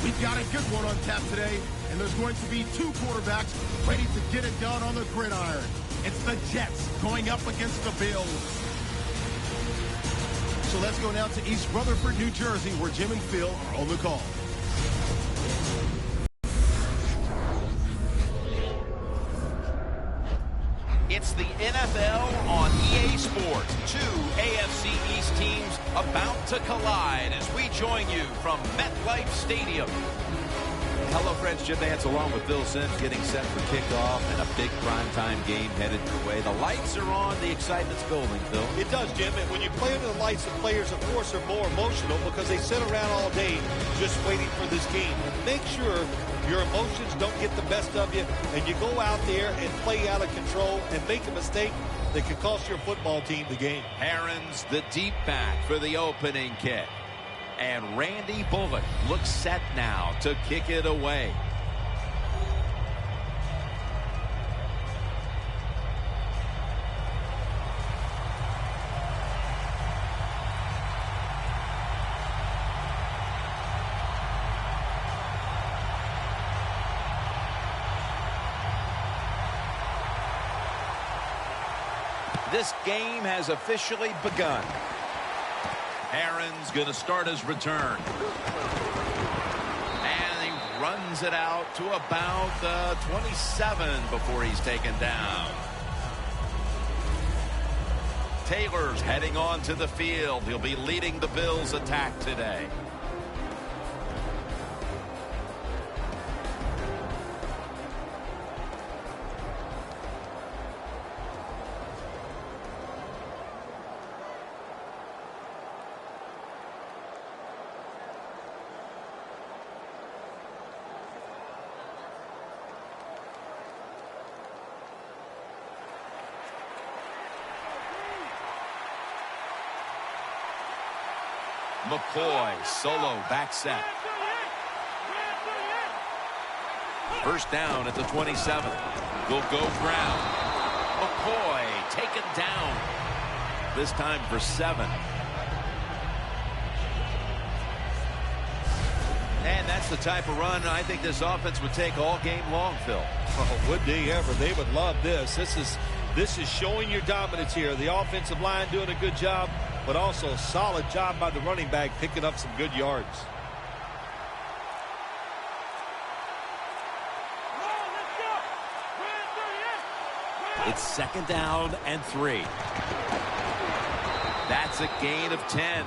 We've got a good one on tap today, and there's going to be two quarterbacks ready to get it done on the gridiron. It's the Jets going up against the Bills. So let's go now to East Rutherford, New Jersey, where Jim and Phil are on the call. It's the NFL on EA Sports. Two AFC East teams about to collide as we join you from MetLife Stadium. Hello, friends. Jim Nantz along with Bill Sims getting set for kickoff and a big primetime game headed your way. The lights are on. The excitement's building, Phil. It does, Jim. And when you play under the lights, the players, of course, are more emotional because they sit around all day just waiting for this game. And make sure your emotions don't get the best of you and you go out there and play out of control and make a mistake that could cost your football team the game. Herons, the deep back for the opening kick. And Randy Bullock looks set now to kick it away. This game has officially begun. Aaron's going to start his return. And he runs it out to about 27 before he's taken down. Taylor's heading on to the field. He'll be leading the Bills' attack today. McCoy, solo, back set. First down at the 27. Will go ground. McCoy taken down. This time for 7. And that's the type of run I think this offense would take all game long, Phil. Oh, would they ever? They would love this. This is showing your dominance here. The offensive line doing a good job, but also a solid job by the running back picking up some good yards. It's second down and 3. That's a gain of 10.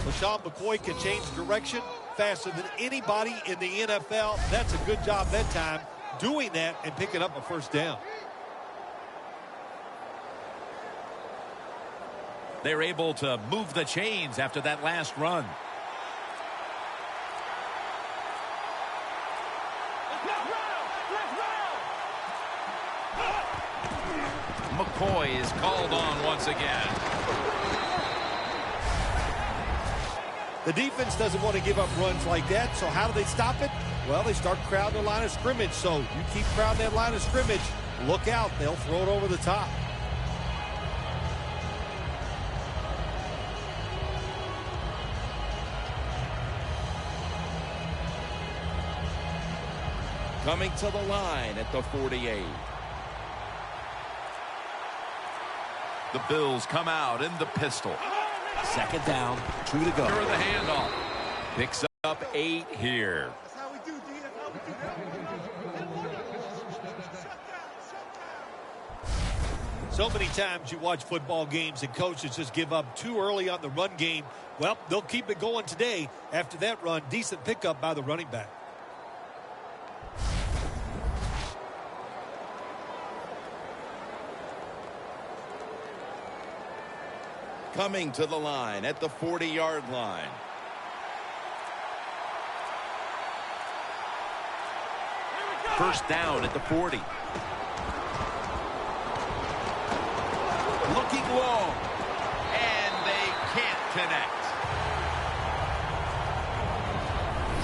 LaShawn McCoy can change direction faster than anybody in the NFL. That's a good job that time doing that and picking up a first down. They're able to move the chains after that last run. McCoy is called on once again. The defense doesn't want to give up runs like that, so how do they stop it? Well, they start crowding the line of scrimmage, so you keep crowding that line of scrimmage, look out, they'll throw it over the top. Coming to the line at the 48. The Bills come out in the pistol. Second down, 2 to go. Here the handoff. Picks up 8 here. That's how we do, D. That's how we do. So many times you watch football games and coaches just give up too early on the run game. Well, they'll keep it going today. After that run, decent pickup by the running back. Coming to the line at the 40-yard line. First down at the 40. Looking long. And they can't connect.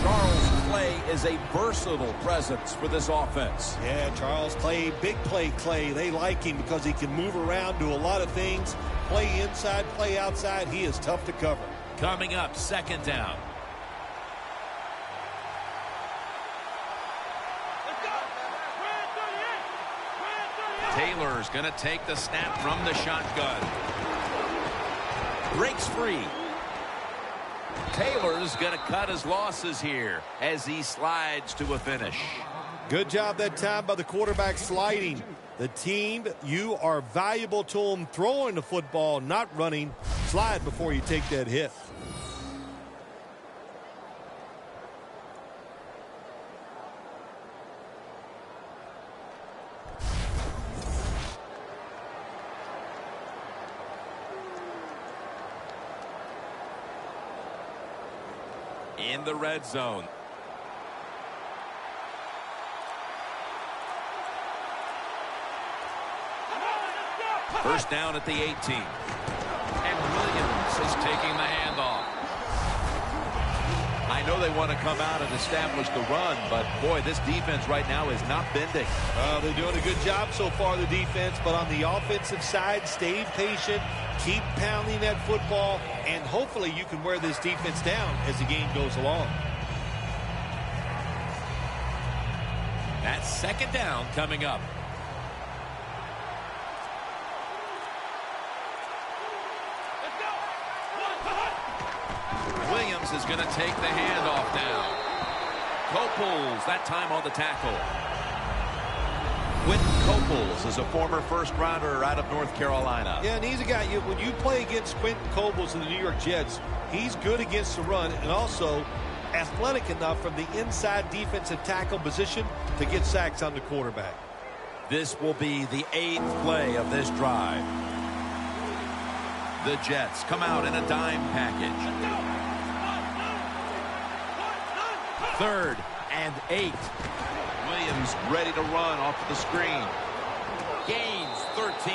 Charles Clay is a versatile presence for this offense. Yeah, Charles Clay, big play Clay. They like him because he can move around, do a lot of things, play inside, play outside. He is tough to cover. Coming up, second down. Taylor's going to take the snap from the shotgun. Breaks free. Taylor's going to cut his losses here as he slides to a finish. Good job that time by the quarterback sliding. The team, you are valuable to them throwing the football, not running. Slide before you take that hit. In the red zone. First down at the 18. And Williams is taking the handoff. I know they want to come out and establish the run, but boy, this defense right now is not bending. They're doing a good job so far, the defense, but on the offensive side, stay patient, keep pounding that football, and hopefully you can wear this defense down as the game goes along. That's second down coming up. Williams is going to take the handoff now. Coples, that time on the tackle. Quentin Coples is a former first-rounder out of North Carolina. Yeah, and he's a guy, when you play against Quentin Coples and the New York Jets, he's good against the run and also athletic enough from the inside defensive tackle position to get sacks on the quarterback. This will be the 8th play of this drive. The Jets come out in a dime package. 3rd and 8. Williams ready to run off of the screen. Gains 13.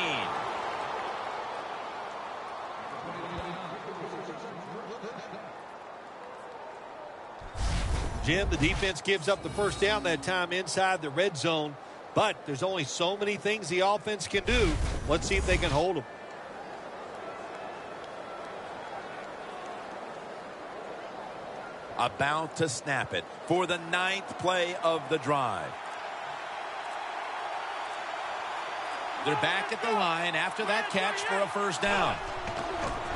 Jim, the defense gives up the first down that time inside the red zone, but there's only so many things the offense can do. Let's see if they can hold them. About to snap it for the 9th play of the drive. They're back at the line after that catch for a first down.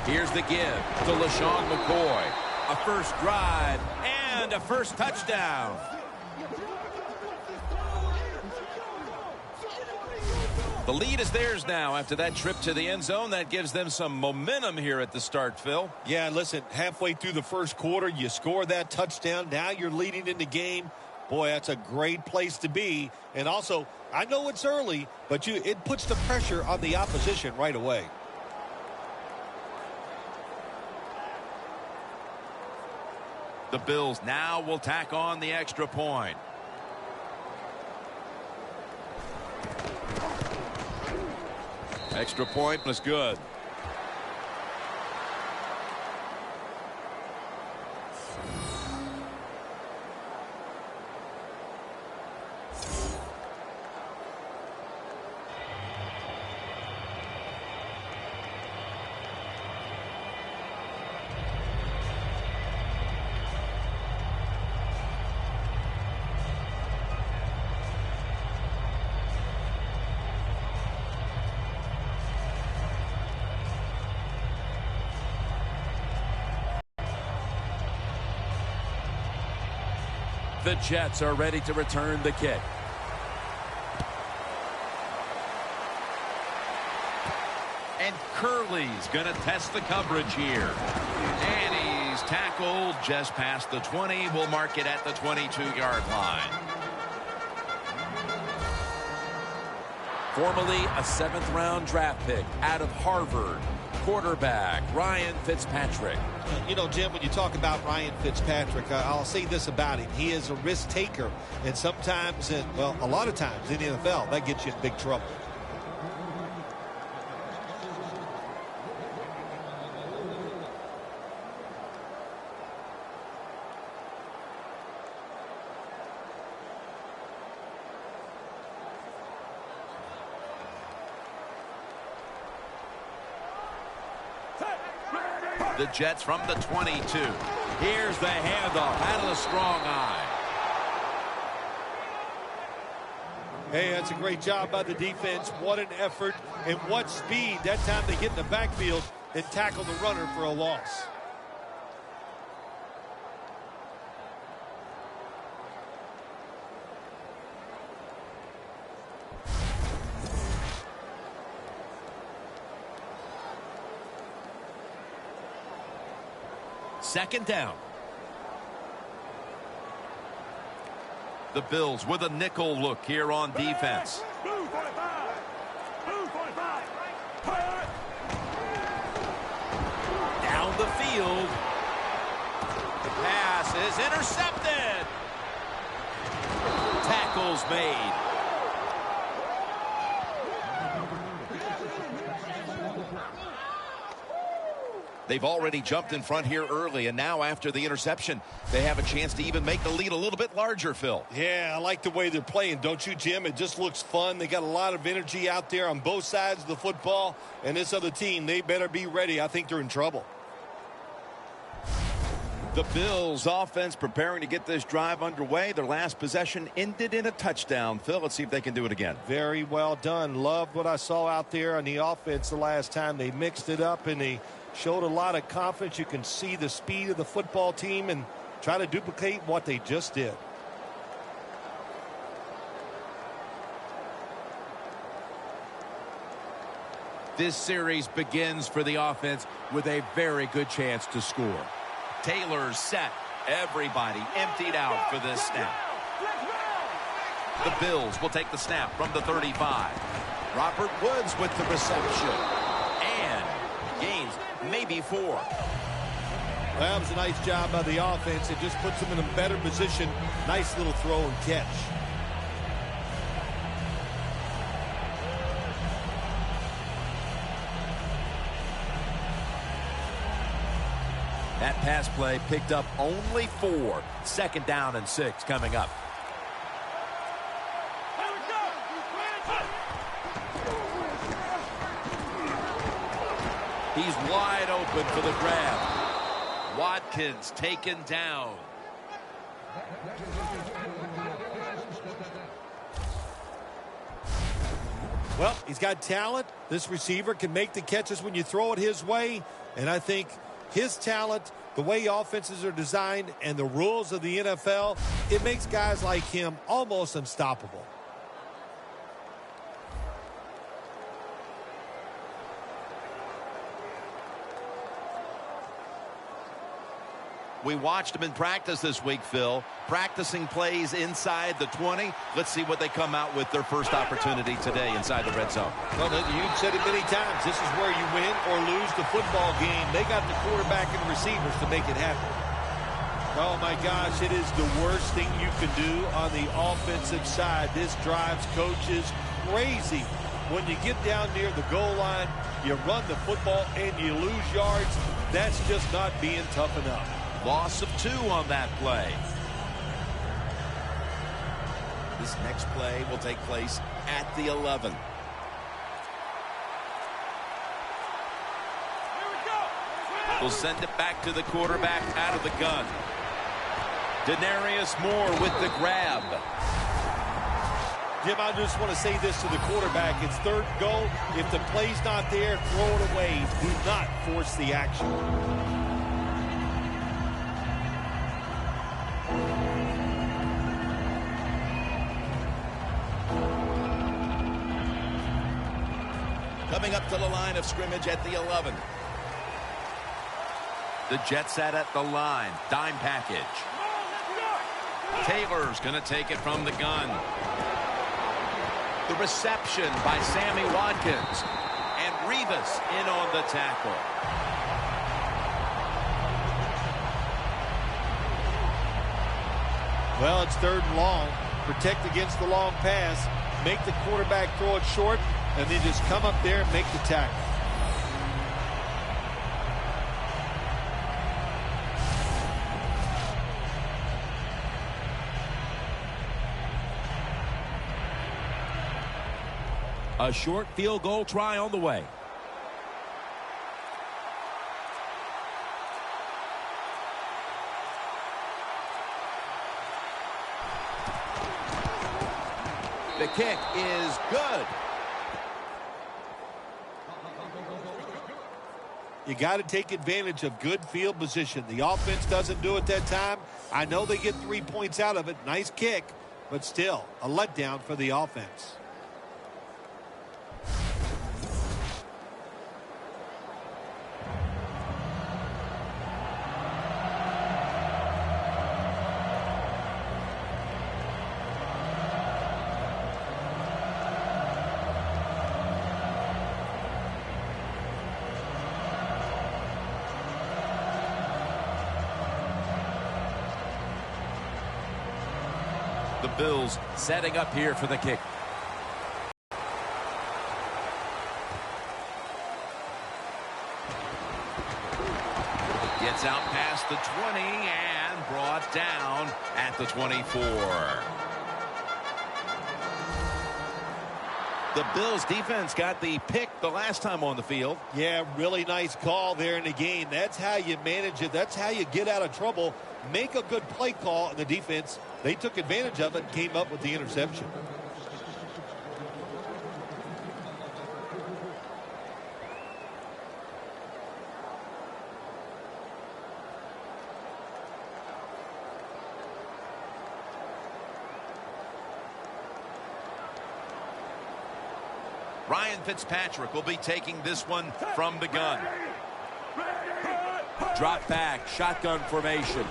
Here's the give to LaShawn McCoy. A first drive and a first touchdown. The lead is theirs now after that trip to the end zone. That gives them some momentum here at the start, Phil. Yeah, listen, halfway through the first quarter, you score that touchdown. Now you're leading in the game. Boy, that's a great place to be. And also, I know it's early, but it puts the pressure on the opposition right away. The Bills now will tack on the extra point. Extra point was good. The Jets are ready to return the kick. And Curley's going to test the coverage here. And he's tackled just past the 20. We'll mark it at the 22-yard line. Formerly a 7th-round draft pick out of Harvard, quarterback Ryan Fitzpatrick. You know, Jim, when you talk about Ryan Fitzpatrick, I'll say this about him. He is a risk taker, and sometimes, well, a lot of times in the NFL, that gets you in big trouble. The Jets from the 22. Here's the handoff out of the strong eye. Hey, that's a great job by the defense. What an effort and what speed. That time they get in the backfield and tackle the runner for a loss. Second down. The Bills with a nickel look here on defense. Down the field. The pass is intercepted. Tackles made. They've already jumped in front here early, and now after the interception, they have a chance to even make the lead a little bit larger, Phil. Yeah, I like the way they're playing, don't you, Jim? It just looks fun. They got a lot of energy out there on both sides of the football, and this other team, they better be ready. I think they're in trouble. The Bills offense preparing to get this drive underway. Their last possession ended in a touchdown. Phil, let's see if they can do it again. Very well done. Loved what I saw out there on the offense the last time. They mixed it up, and they showed a lot of confidence. You can see the speed of the football team and try to duplicate what they just did. This series begins for the offense with a very good chance to score. Taylor's set. Everybody emptied out for this snap. The Bills will take the snap from the 35. Robert Woods with the reception. And gains maybe 4. That was a nice job by the offense. It just puts them in a better position. Nice little throw and catch. That pass play picked up only 4. Second down and 6 coming up. He's wide open for the grab. Watkins taken down. Well, he's got talent. This receiver can make the catches when you throw it his way. And I think his talent, the way offenses are designed, and the rules of the NFL, it makes guys like him almost unstoppable. We watched him in practice this week, Phil. Practicing plays inside the 20. Let's see what they come out with their first opportunity today inside the red zone. Well, you've said it many times. This is where you win or lose the football game. They got the quarterback and receivers to make it happen. Oh, my gosh, it is the worst thing you can do on the offensive side. This drives coaches crazy. When you get down near the goal line, you run the football and you lose yards. That's just not being tough enough. Loss of 2 on that play. This next play will take place at the 11. We'll send it back to the quarterback out of the gun. Denarius Moore with the grab. Jim, I just want to say this to the quarterback. It's third and goal. If the play's not there, throw it away. Do not force the action. Coming up to the line of scrimmage at the 11. The Jets set at the line. Dime package. Taylor's going to take it from the gun. The reception by Sammy Watkins. And Revis in on the tackle. Well, it's third and long. Protect against the long pass. Make the quarterback throw it short, and then just come up there and make the tackle. A short field goal try on the way. The kick is good. You got to take advantage of good field position. The offense doesn't do it that time. I know they get 3 points out of it. Nice kick, but still a letdown for the offense. The Bills setting up here for the kick. Gets out past the 20 and brought down at the 24. The Bills defense got the pick the last time on the field. Yeah, really nice call there in the game. That's how you manage it. That's how you get out of trouble. Make a good play call, and the defense, they took advantage of it and came up with the interception. Ryan Fitzpatrick will be taking this one from the gun. Drop back, shotgun formation.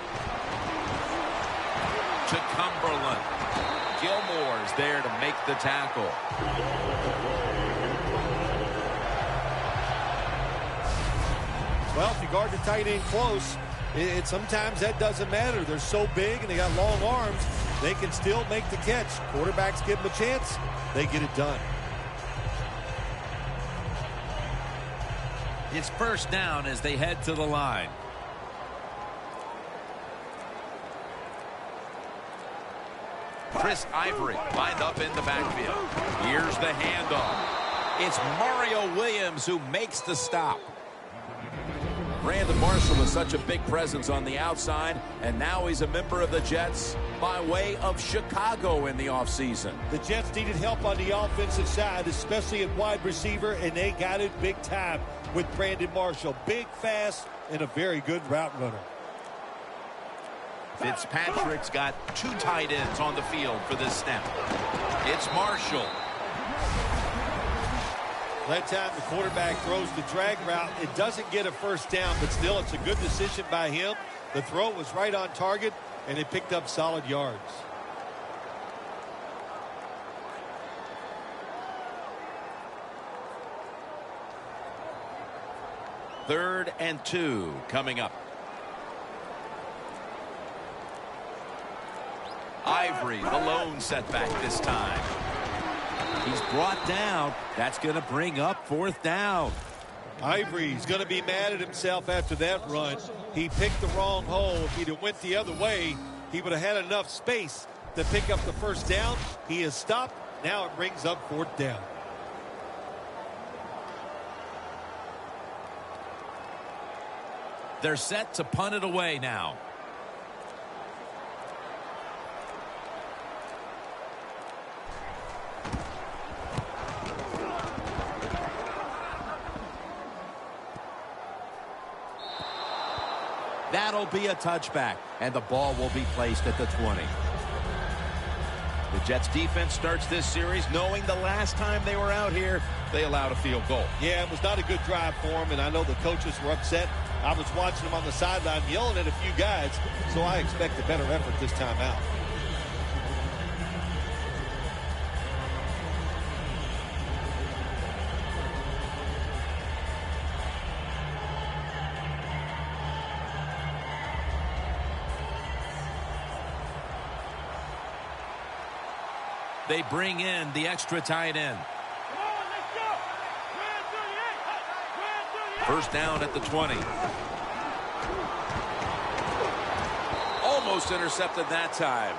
To Cumberland. Gilmore's there to make the tackle. Well, if you guard the tight end close, sometimes that doesn't matter. They're so big and they got long arms, they can still make the catch. Quarterbacks give them a chance, they get it done. It's first down as they head to the line. Chris Ivory lined up in the backfield. Here's the handoff. It's Mario Williams who makes the stop. Brandon Marshall was such a big presence on the outside, and now he's a member of the Jets by way of Chicago in the offseason. The Jets needed help on the offensive side, especially at wide receiver, and they got it big time with Brandon Marshall. Big, fast, and a very good route runner. Fitzpatrick's got 2 tight ends on the field for this snap. It's Marshall. That time the quarterback throws the drag route. It doesn't get a first down, but still it's a good decision by him. The throw was right on target, and it picked up solid yards. Third and 2 coming up. Ivory, the lone setback this time. He's brought down. That's going to bring up 4th down. Ivory's going to be mad at himself after that run. He picked the wrong hole. If he'd have went the other way, he would have had enough space to pick up the first down. He has stopped. Now it brings up 4th down. They're set to punt it away now. That'll be a touchback, and the ball will be placed at the 20. The Jets defense starts this series knowing the last time they were out here, they allowed a field goal. Yeah, it was not a good drive for them, and I know the coaches were upset. I was watching them on the sideline yelling at a few guys, so I expect a better effort this time out. They bring in the extra tight end. First down at the 20. Almost intercepted that time.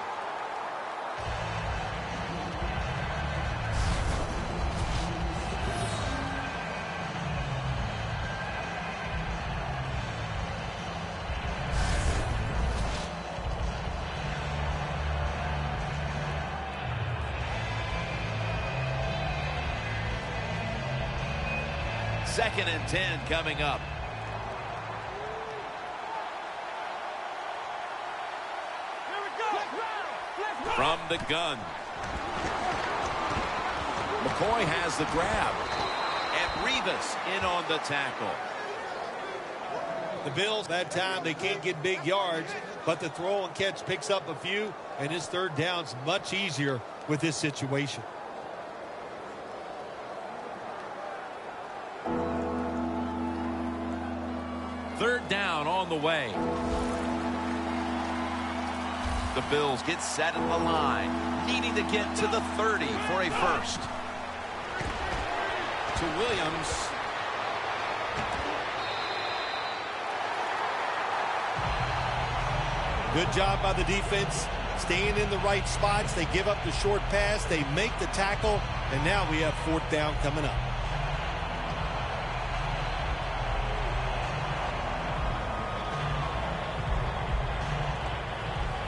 2nd and 10 coming up. From the gun. McCoy has the grab. And Rivas in on the tackle. The Bills, that time, they can't get big yards, but the throw and catch picks up a few, and his 3rd down's much easier with this situation. Third down on the way. The Bills get set in the line, needing to get to the 30 for a first. To Williams. Good job by the defense, staying in the right spots. They give up the short pass, they make the tackle, and now we have 4th down coming up.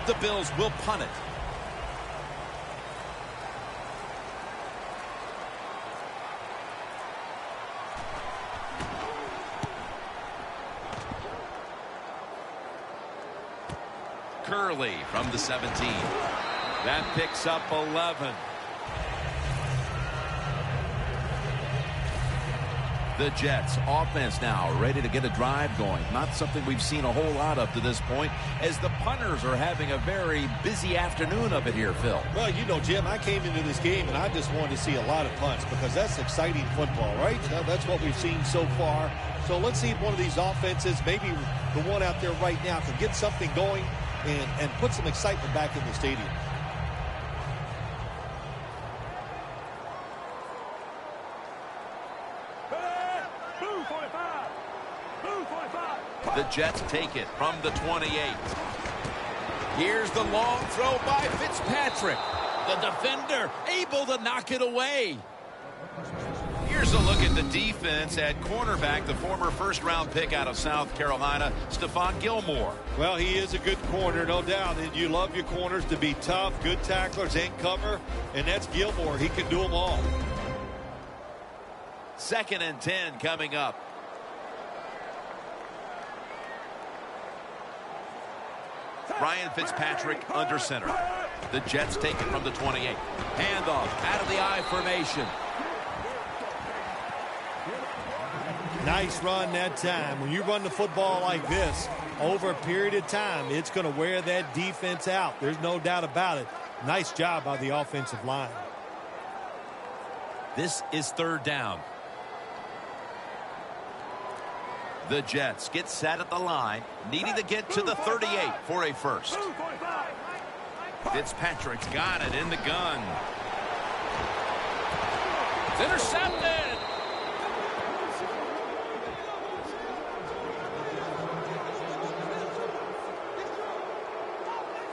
The Bills will punt it. Curley from the 17. That picks up 11. The Jets offense now ready to get a drive going. Not something we've seen a whole lot of to this point, as the punters are having a very busy afternoon of it here, Phil. Well, you know, Jim, I came into this game and I just wanted to see a lot of punts because that's exciting football, right? That's what we've seen so far. So let's see if one of these offenses, maybe the one out there right now, can get something going and put some excitement back in the stadium. The Jets take it from the 28. Here's the long throw by Fitzpatrick. The defender able to knock it away. Here's a look at the defense at cornerback, the former first-round pick out of South Carolina, Stephon Gilmore. Well, he is a good corner, no doubt. And you love your corners to be tough, good tacklers, and cover. And that's Gilmore. He can do them all. 2nd and 10 coming up. Ryan Fitzpatrick under center. The Jets take it from the 28. Handoff out of the I formation. Nice run that time. When you run the football like this, over a period of time, it's going to wear that defense out. There's no doubt about it. Nice job by the offensive line. This is 3rd down. The Jets get set at the line, needing to get to the 38 for a first. Fitzpatrick's got it in the gun. It's intercepted.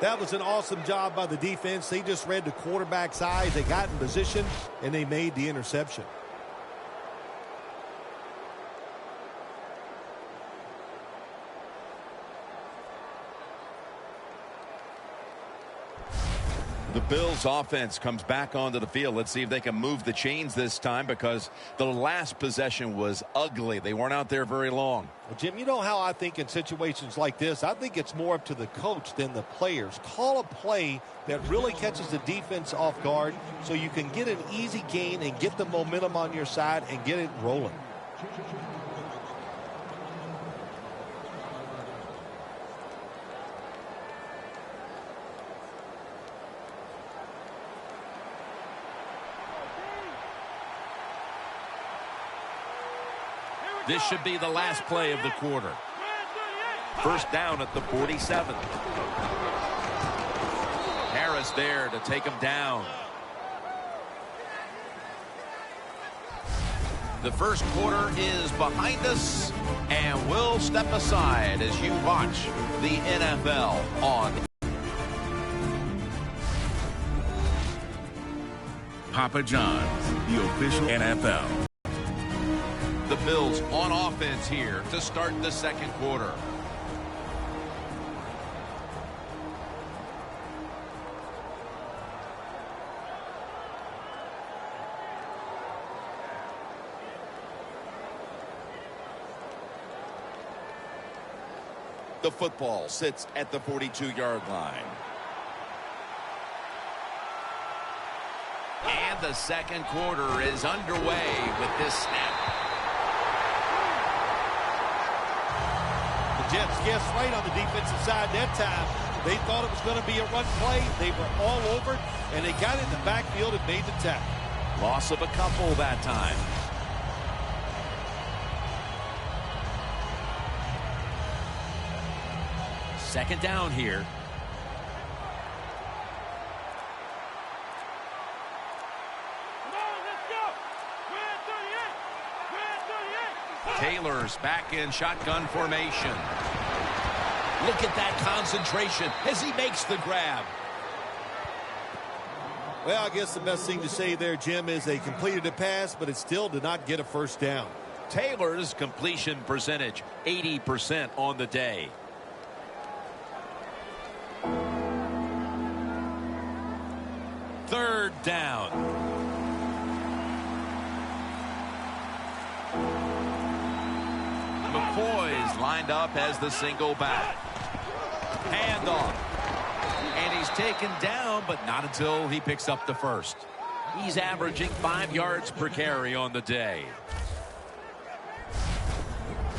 That was an awesome job by the defense. They just read the quarterback's eyes. They got in position, and they made the interception. The Bills offense comes back onto the field. Let's see if they can move the chains this time, because the last possession was ugly. They weren't out there very long. Well, Jim, you know how I think in situations like this, I think it's more up to the coach than the players. Call a play that really catches the defense off guard so you can get an easy gain and get the momentum on your side and get it rolling. This should be the last play of the quarter. First down at the 47. Harris there to take him down. The first quarter is behind us, and we'll step aside as you watch the NFL on Papa John's, the official NFL. the Bills on offense here to start the second quarter. The football sits at the 42-yard line. And the second quarter is underway with this snap. The Jets guessed right on the defensive side that time. They thought it was going to be a run play. They were all over it, and they got in the backfield and made the tackle. Loss of a couple that time. Second down here. Taylor's back in shotgun formation. Look at that concentration as he makes the grab. Well, I guess the best thing to say there, Jim, is they completed a pass, but it still did not get a first down. Taylor's completion percentage, 80% on the day. Third down. McCoy's lined up as the single back. Handoff. And he's taken down, but not until he picks up the first. He's averaging 5 yards per carry on the day.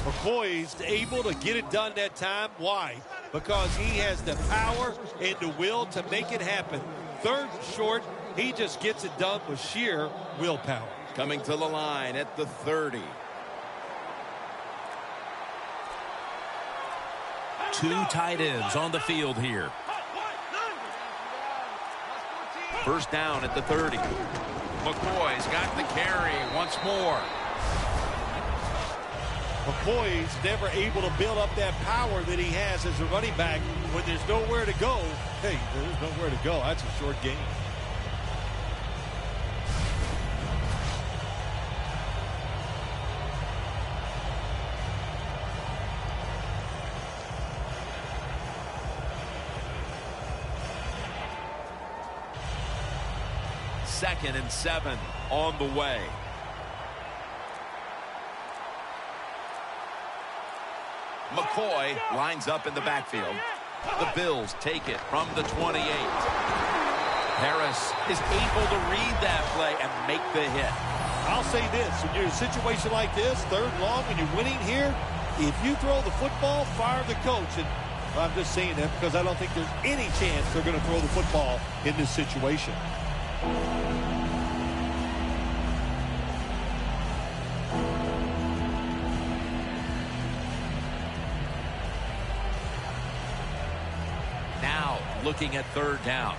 McCoy's able to get it done that time. Why? Because he has the power and the will to make it happen. Third and short, he just gets it done with sheer willpower. Coming to the line at the 30. Two tight ends on the field here. First down at the 30. McCoy's got the carry once more. McCoy's never able to build up that power that he has as a running back. When there's nowhere to go, hey, there's nowhere to go. That's a short game. Second and 7 on the way. McCoy lines up in the backfield. The Bills take it from the 28. Harris is able to read that play and make the hit. I'll say this, when you're in a situation like this, third and long, when you're winning here, if you throw the football, fire the coach. And I'm just saying that because I don't think there's any chance they're going to throw the football in this situation. Now looking at third down.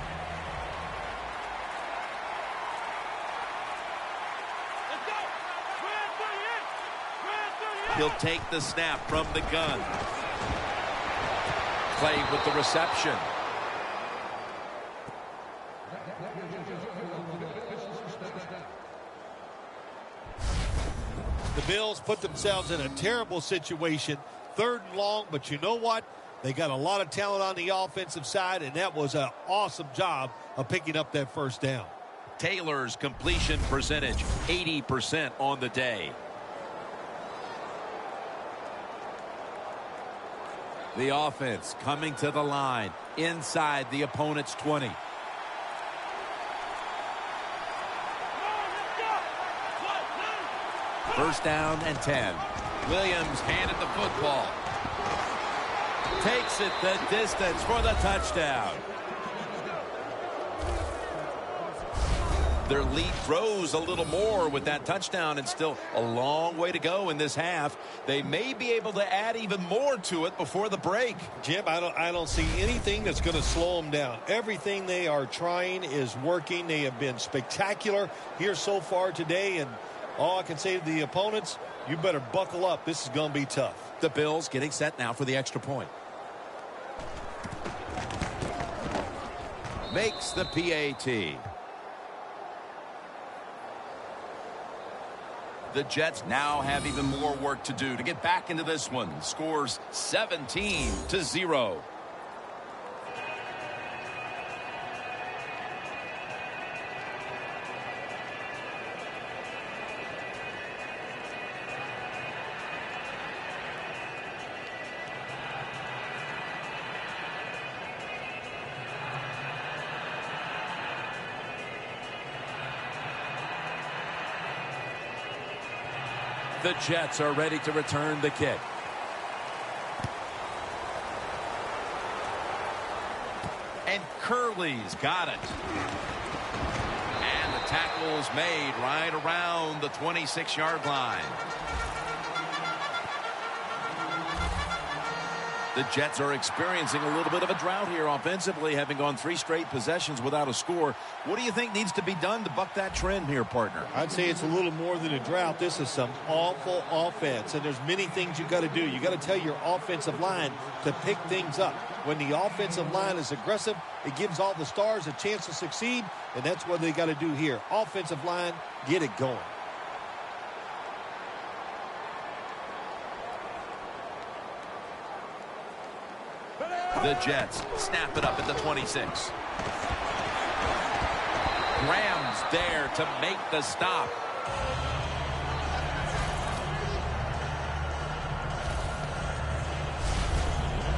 He'll take the snap from the gun. Clay with the reception. The Bills put themselves in a terrible situation. Third and long, but you know what? They got a lot of talent on the offensive side, and that was an awesome job of picking up that first down. Taylor's completion percentage, 80% on the day. The offense coming to the line inside the opponent's 20. First down and 10. Williams handed the football. Takes it the distance for the touchdown. Their lead grows a little more with that touchdown, and still a long way to go in this half. They may be able to add even more to it before the break. Jim, I don't see anything that's going to slow them down. Everything they are trying is working. They have been spectacular here so far today, and all I can say to the opponents, you better buckle up. This is going to be tough. The Bills getting set now for the extra point. Makes the PAT. The Jets now have even more work to do to get back into this one. Scores 17-0. The Jets are ready to return the kick. And Curley's got it. And the tackle's made right around the 26-yard line. The Jets are experiencing a little bit of a drought here offensively, having gone 3 straight possessions without a score. What do you think needs to be done to buck that trend here, partner? I'd say it's a little more than a drought. This is some awful offense, and there's many things you got to do. You got to tell your offensive line to pick things up. When the offensive line is aggressive, it gives all the stars a chance to succeed, and that's what they got to do here. Offensive line, get it going. The Jets snap it up at the 26. Graham's there to make the stop.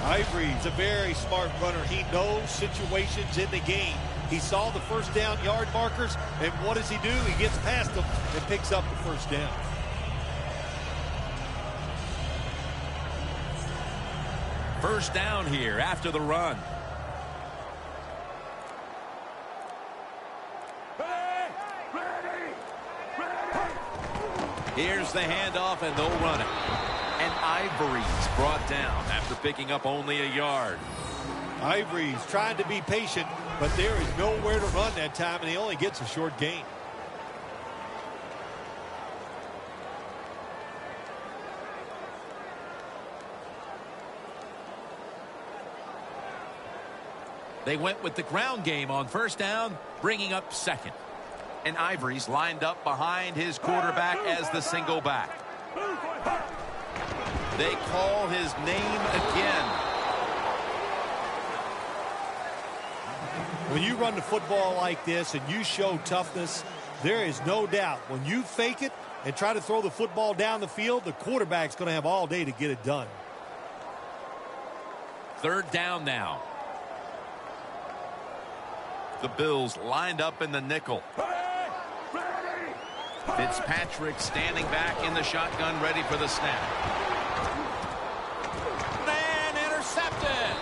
Ivory's a very smart runner. He knows situations in the game. He saw the first down yard markers, and what does he do? He gets past them and picks up the first down. First down here after the run. Here's the handoff, and they'll run it. And Ivory's brought down after picking up only a yard. Ivory's trying to be patient, but there is nowhere to run that time, and he only gets a short gain. They went with the ground game on first down, bringing up second. And Ivory's lined up behind his quarterback as the single back. They call his name again. When you run the football like this and you show toughness, there is no doubt when you fake it and try to throw the football down the field, the quarterback's going to have all day to get it done. Third down now. The Bills lined up in the nickel. Fitzpatrick standing back in the shotgun, ready for the snap. And intercepted.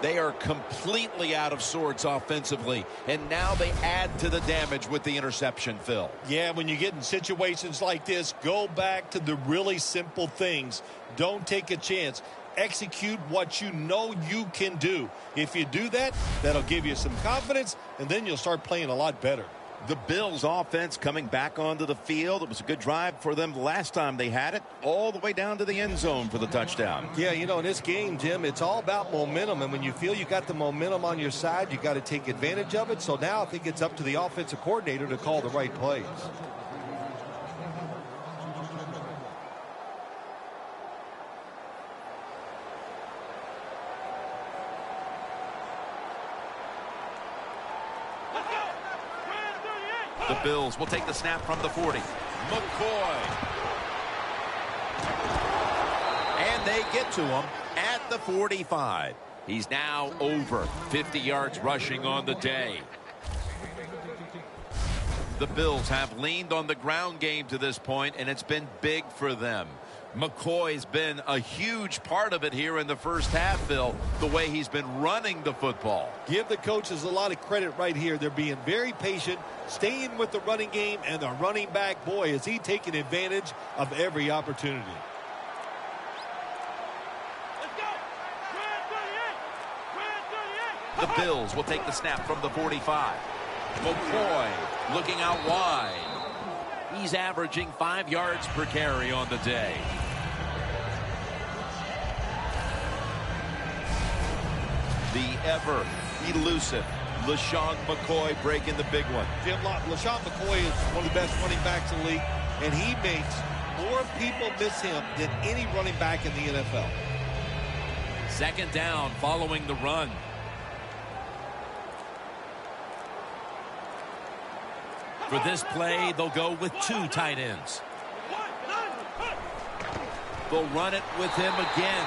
They are completely out of sorts offensively, and now they add to the damage with the interception, Phil. Yeah, when you get in situations like this, go back to the really simple things. Don't take a chance. Execute what you know you can do. If you do that, that'll give you some confidence, and then you'll start playing a lot better. The Bills offense coming back onto the field. It was a good drive for them the last time they had it, all the way down to the end zone for the touchdown. Yeah, you know, in this game, Jim, it's all about momentum. And when you feel you got the momentum on your side, you got to take advantage of it. So now I think it's up to the offensive coordinator to call the right plays. The Bills will take the snap from the 40. McCoy. And they get to him at the 45. He's now over 50 yards rushing on the day. The Bills have leaned on the ground game to this point, and it's been big for them. McCoy's been a huge part of it here in the first half, Phil, the way he's been running the football. Give the coaches a lot of credit right here. They're being very patient, staying with the running game, and the running back, boy, is he taking advantage of every opportunity. The Bills will take the snap from the 45. McCoy looking out wide. He's averaging 5 yards per carry on the day. The ever elusive LeSean McCoy breaking the big one. Jim, LeSean McCoy is one of the best running backs in the league, and he makes more people miss him than any running back in the NFL. Second down following the run. For this play, they'll go with 2 tight ends. They'll run it with him again.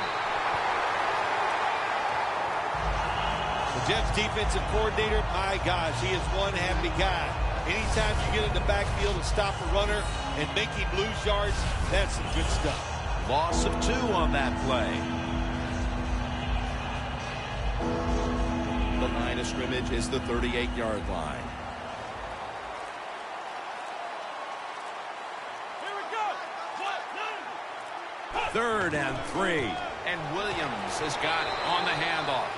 The Jets defensive coordinator, my gosh, he is one happy guy. Anytime you get in the backfield and stop a runner and make him lose yards, that's some good stuff. Loss of 2 on that play. The line of scrimmage is the 38-yard line. Here we go. 3rd and 3. And Williams has got it on the handoff.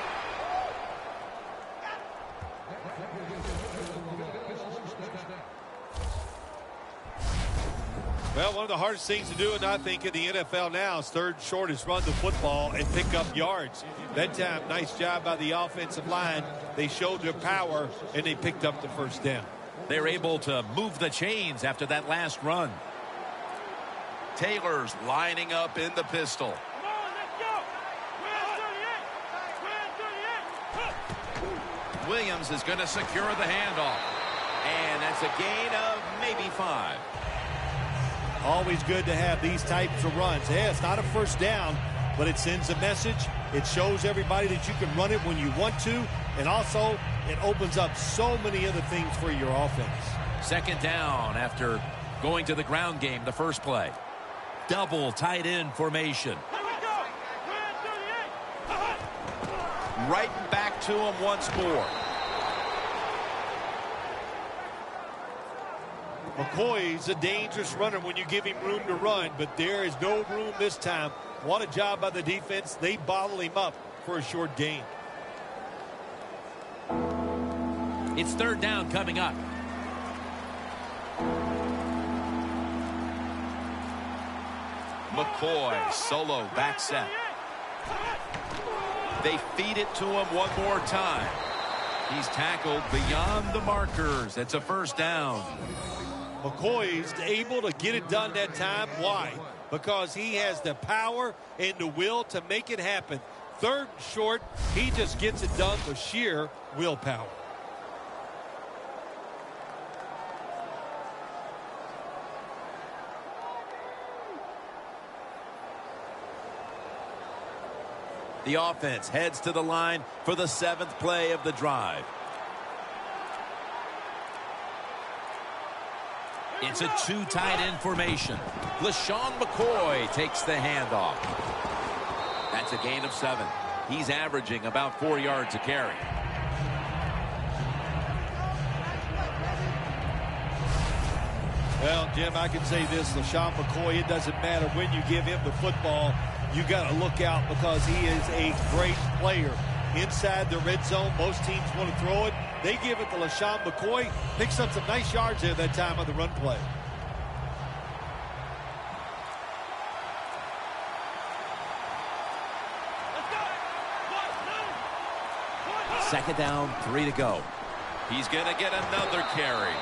Well, one of the hardest things to do, and I think in the NFL now, is 3rd and short is run the football and pick up yards. That time, nice job by the offensive line. They showed their power, and they picked up the 1st down. They're able to move the chains after that last run. Taylor's lining up in the pistol. Come on, let's go. We're 38. Williams is going to secure the handoff. And that's a gain of maybe 5. Always good to have these types of runs. Yeah, it's not a 1st down, but it sends a message. It shows everybody that you can run it when you want to, and also it opens up so many other things for your offense. 2nd down after going to the ground game the first play. Double tight end formation. Here we go. We're 38. Right back to him once more. McCoy's a dangerous runner when you give him room to run, but there is no room this time. What a job by the defense. They bottle him up for a short gain. It's 3rd down coming up. McCoy solo back set. They feed it to him one more time. He's tackled beyond the markers. It's a 1st down. McCoy's able to get it done that time. Why? Because he has the power and the will to make it happen. 3rd and short, he just gets it done with sheer willpower. The offense heads to the line for the 7th play of the drive. It's a 2 tight end formation. LeSean McCoy takes the handoff. That's a gain of 7. He's averaging about 4 yards a carry. Well, Jim, I can say this. LeSean McCoy, it doesn't matter when you give him the football. You got to look out because he is a great player. Inside the red zone, most teams want to throw it. They give it to LeSean McCoy. Picks up some nice yards there that time on the run play. Let's go. 2nd down, 3 to go. He's going to get another carry.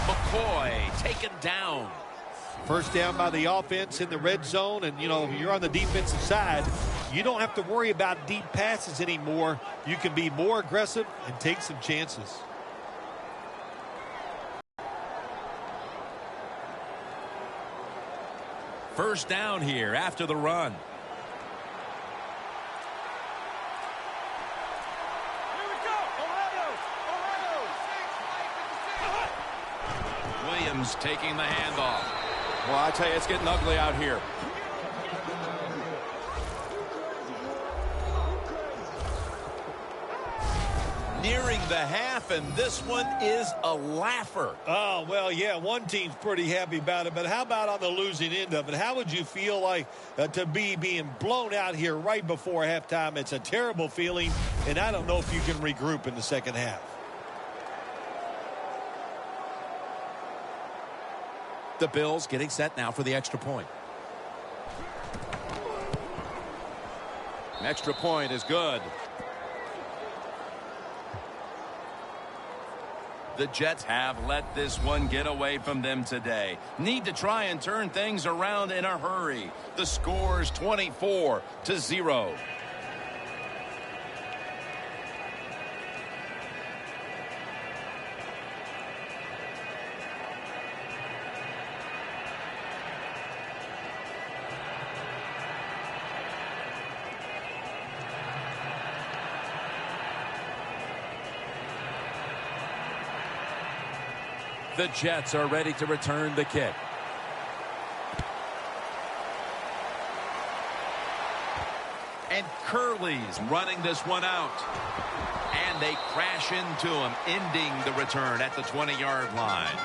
McCoy taken down. 1st down by the offense in the red zone. And, you know, you're on the defensive side. You don't have to worry about deep passes anymore. You can be more aggressive and take some chances. First down here after the run. Here we go. Williams taking the handoff. Well, I tell you, it's getting ugly out here. Nearing the half, and this one is a laugher. Oh, well, yeah, one team's pretty happy about it, but how about on the losing end of it? How would you feel like to be being blown out here right before halftime? It's a terrible feeling, and I don't know if you can regroup in the 2nd half. The Bills getting set now for the extra point. An extra point is good. The Jets have let this one get away from them today. Need to try and turn things around in a hurry. The score's 24-0. The Jets are ready to return the kick. And Curley's running this one out. And they crash into him, ending the return at the 20-yard line.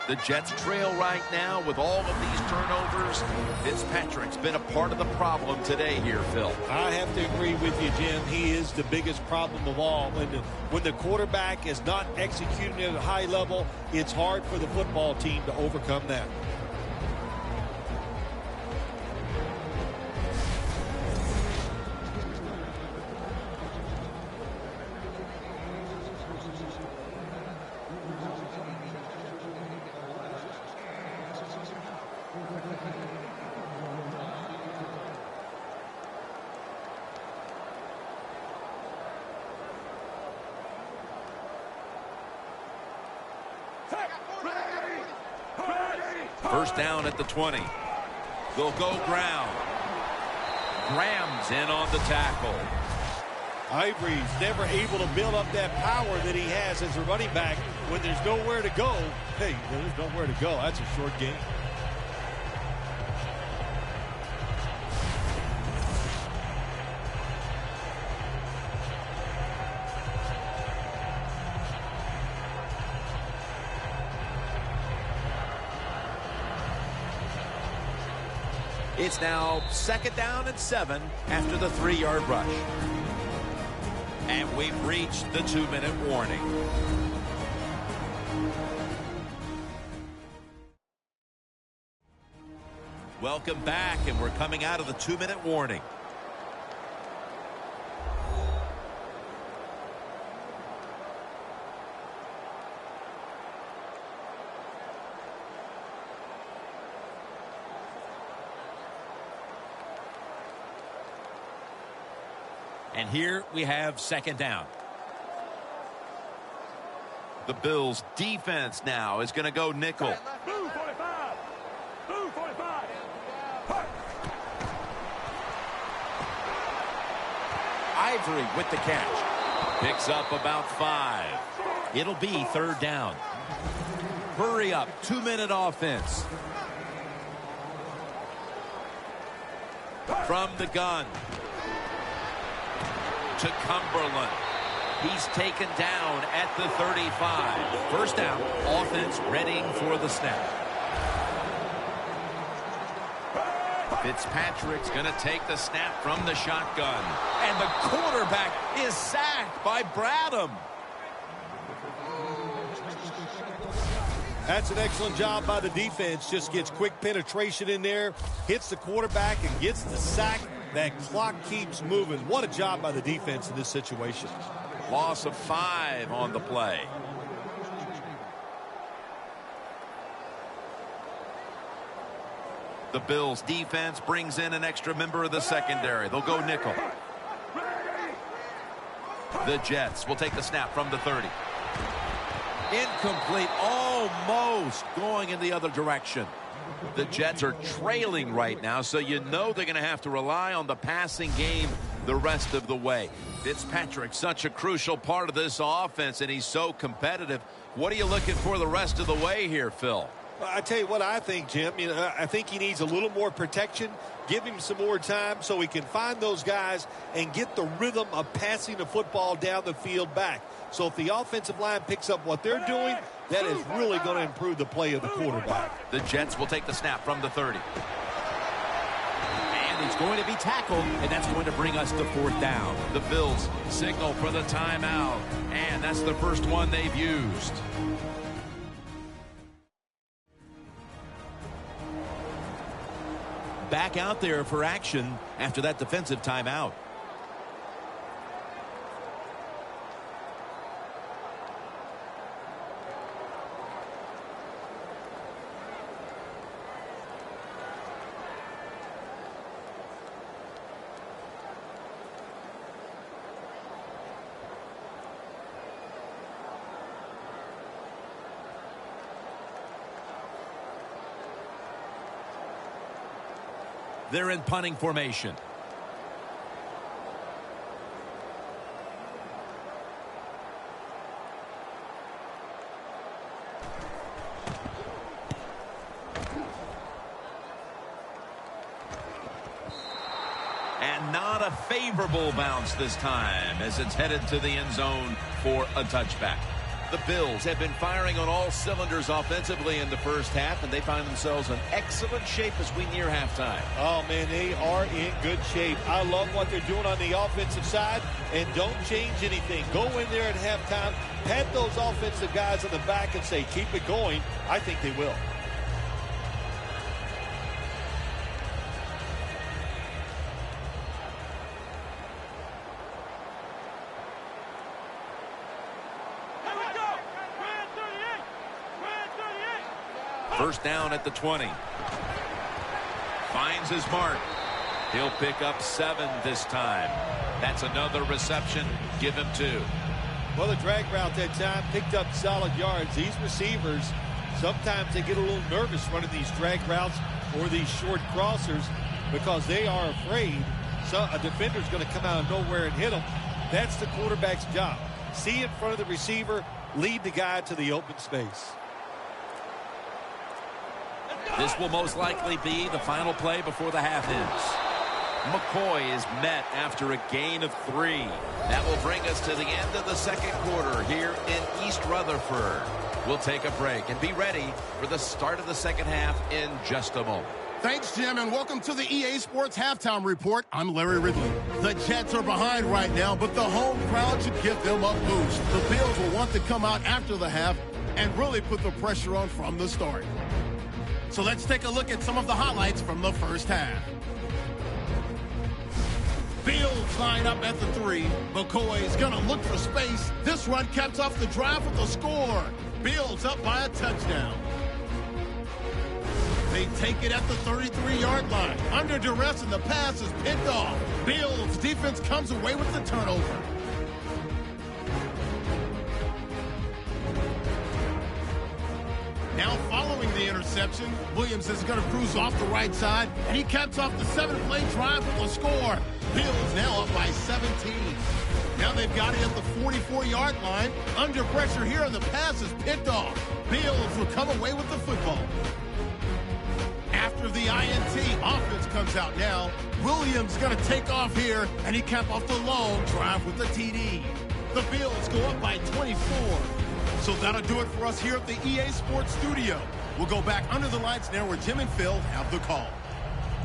The Jets trail right now with all of these turnovers. Fitzpatrick's been a part of the problem today here, Phil. I have to agree with you, Jim. He is the biggest problem of all. When the quarterback is not executing at a high level, it's hard for the football team to overcome that. First down at the 20. They'll go ground. Graham's in on the tackle. Ivory's never able to build up that power that he has as a running back when there's nowhere to go. Hey, there's nowhere to go. That's a short game. It's now 2nd down and 7 after the 3-yard rush. And we've reached the 2-minute warning. Welcome back, and we're coming out of the 2-minute warning. And here we have 2nd down. The Bills defense now is going to go nickel. Blue 45. Blue 45. Ivory with the catch. Picks up about 5. It'll be 3rd down. Hurry up. 2-minute offense. From the gun. To Cumberland. He's taken down at the 35. First down. Offense readying for the snap. Fitzpatrick's going to take the snap from the shotgun. And the quarterback is sacked by Bradham. That's an excellent job by the defense. Just gets quick penetration in there, hits the quarterback, and gets the sack. That clock keeps moving. What a job by the defense in this situation. Loss of 5 on the play. The Bills defense brings in an extra member of the secondary. They'll go nickel. The Jets will take the snap from the 30. Incomplete, almost going in the other direction. The Jets are trailing right now, so you know they're going to have to rely on the passing game the rest of the way. Fitzpatrick, such a crucial part of this offense, and he's so competitive. What are you looking for the rest of the way here, Phil? I tell you what I think, Jim. I think he needs a little more protection. Give him some more time so he can find those guys and get the rhythm of passing the football down the field back. So if the offensive line picks up what they're doing, that is really going to improve the play of the quarterback. The Jets will take the snap from the 30. And he's going to be tackled, and that's going to bring us to 4th down. The Bills signal for the timeout, and that's the first one they've used. Back out there for action after that defensive timeout. They're in punting formation. a favorable bounce this time as it's headed to the end zone for a touchback. The Bills have been firing on all cylinders offensively in the first half, and they find themselves in excellent shape as we near halftime. Oh, man, they are in good shape. I love what they're doing on the offensive side, and don't change anything. Go in there at halftime, pat those offensive guys on the back and say, keep it going. I think they will. First down at the 20. Finds his mark. He'll pick up 7 this time. That's another reception. Give him 2. Well, the drag route that time picked up solid yards. These receivers, sometimes they get a little nervous running these drag routes or these short crossers because they are afraid a defender's going to come out of nowhere and hit them. That's the quarterback's job. See in front of the receiver, lead the guy to the open space. This will most likely be the final play before the half ends. McCoy is met after a gain of 3. That will bring us to the end of the second quarter here in East Rutherford. We'll take a break and be ready for the start of the second half in just a moment. Thanks, Jim, and welcome to the EA Sports Halftime Report. I'm Larry Ridley. The Jets are behind right now, but the home crowd should give them a boost. The Bills will want to come out after the half and really put the pressure on from the start. So let's take a look at some of the highlights from the first half. Bills line up at the 3. McCoy is going to look for space. This run caps off the drive with a score. Bills up by a touchdown. They take it at the 33-yard line. Under duress, and the pass is picked off. Bills defense comes away with the turnover. Now following the interception, Williams is going to cruise off the right side, and he caps off the 7-play drive with a score. Bills now up by 17. Now they've got it at the 44-yard line. Under pressure here, and the pass is picked off. Bills will come away with the football. After the INT, offense comes out now. Williams going to take off here, and he caps off the long drive with the TD. The Bills go up by 24. So that'll do it for us here at the EA Sports Studio. We'll go back under the lights now where Jim and Phil have the call.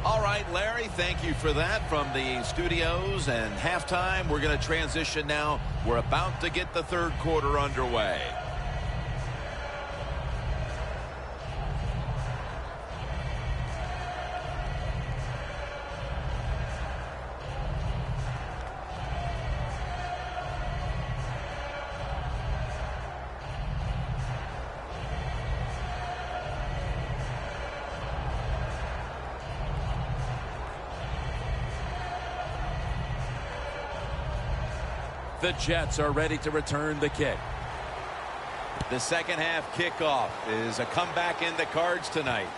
All right, Larry, thank you for that from the studios and halftime. We're going to transition now. We're about to get the third quarter underway. The Jets are ready to return the kick. The second half kickoff is a comeback in the cards tonight.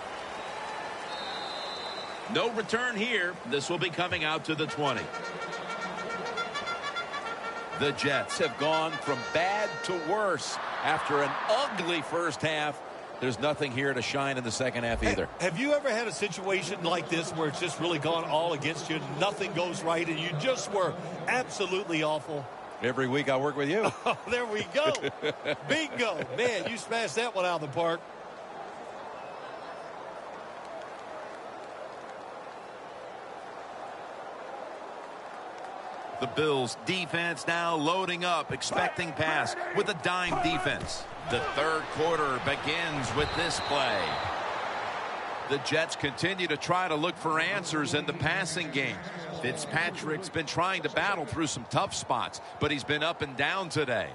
No return here. This will be coming out to the 20. The Jets have gone from bad to worse after an ugly first half. There's nothing here to shine in the second half either. Have you ever had a situation like this where it's just really gone all against you, nothing goes right, and you just were absolutely awful? Every week I work with you. Oh, there we go. Bingo. Man, you smashed that one out of the park. The Bills defense now loading up, expecting pass with a dime defense. The third quarter begins with this play. The Jets continue to try to look for answers in the passing game. Fitzpatrick's been trying to battle through some tough spots, but he's been up and down today.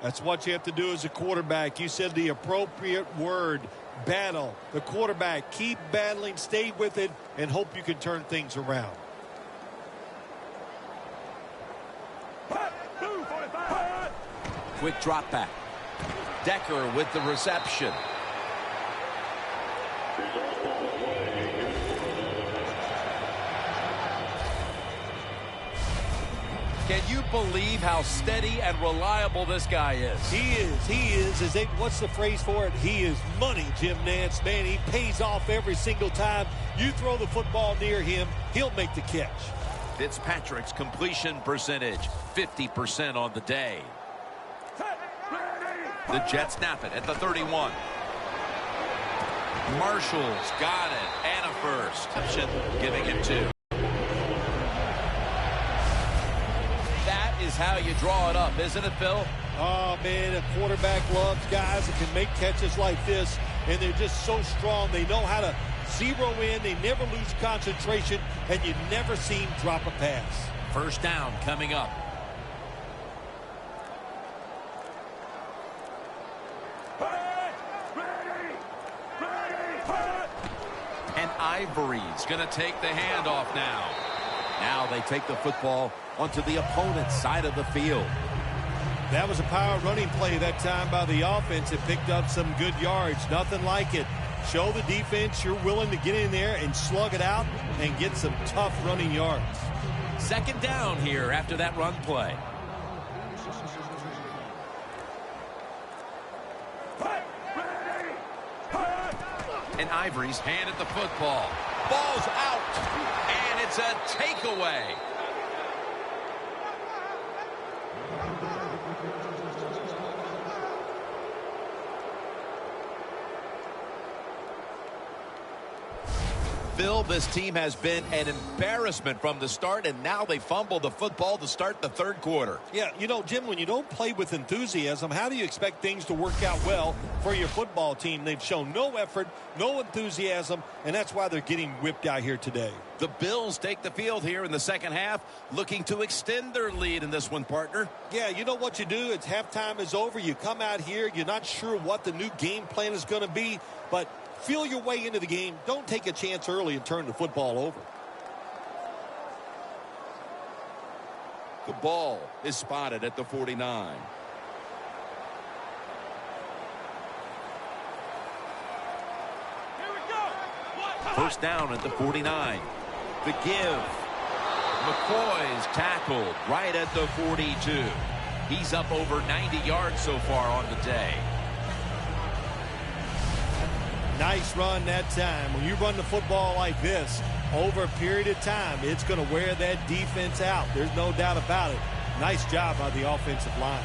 That's what you have to do as a quarterback. You said the appropriate word, battle. The quarterback, keep battling, stay with it, and hope you can turn things around. Quick drop back. Decker with the reception. Can you believe how steady and reliable this guy is? He is. What's the phrase for it? He is money, Jim Nantz. Man, he pays off every single time. You throw the football near him, he'll make the catch. Fitzpatrick's completion percentage, 50% on the day. The Jets snap it at the 31. Marshall's got it, and a first. Giving him 2. That is how you draw it up, isn't it, Phil? Oh, man, a quarterback loves guys that can make catches like this, and they're just so strong. They know how to zero in. They never lose concentration, and you never see him drop a pass. First down coming up. And Ivory's going to take the handoff now. Now they take the football onto the opponent's side of the field. That was a power running play that time by the offense. It picked up some good yards. Nothing like it. Show the defense you're willing to get in there and slug it out and get some tough running yards. Second down here after that run play. And Ivory's handed the football. Ball's out. And it's a takeaway. Phil, this team has been an embarrassment from the start, and now they fumble the football to start the third quarter. Yeah, you know, Jim, when you don't play with enthusiasm, how do you expect things to work out well for your football team? They've shown no effort, no enthusiasm, and that's why they're getting whipped out here today. The Bills take the field here in the second half, looking to extend their lead in this one, partner. Yeah, you know what you do? It's halftime is over. You come out here, you're not sure what the new game plan is going to be, but feel your way into the game. Don't take a chance early and turn the football over. The ball is spotted at the 49. First down at the 49. The give. McCoy's tackled right at the 42. He's up over 90 yards so far on the day. Nice run that time. When you run the football like this, over a period of time, it's going to wear that defense out. There's no doubt about it. Nice job by the offensive line.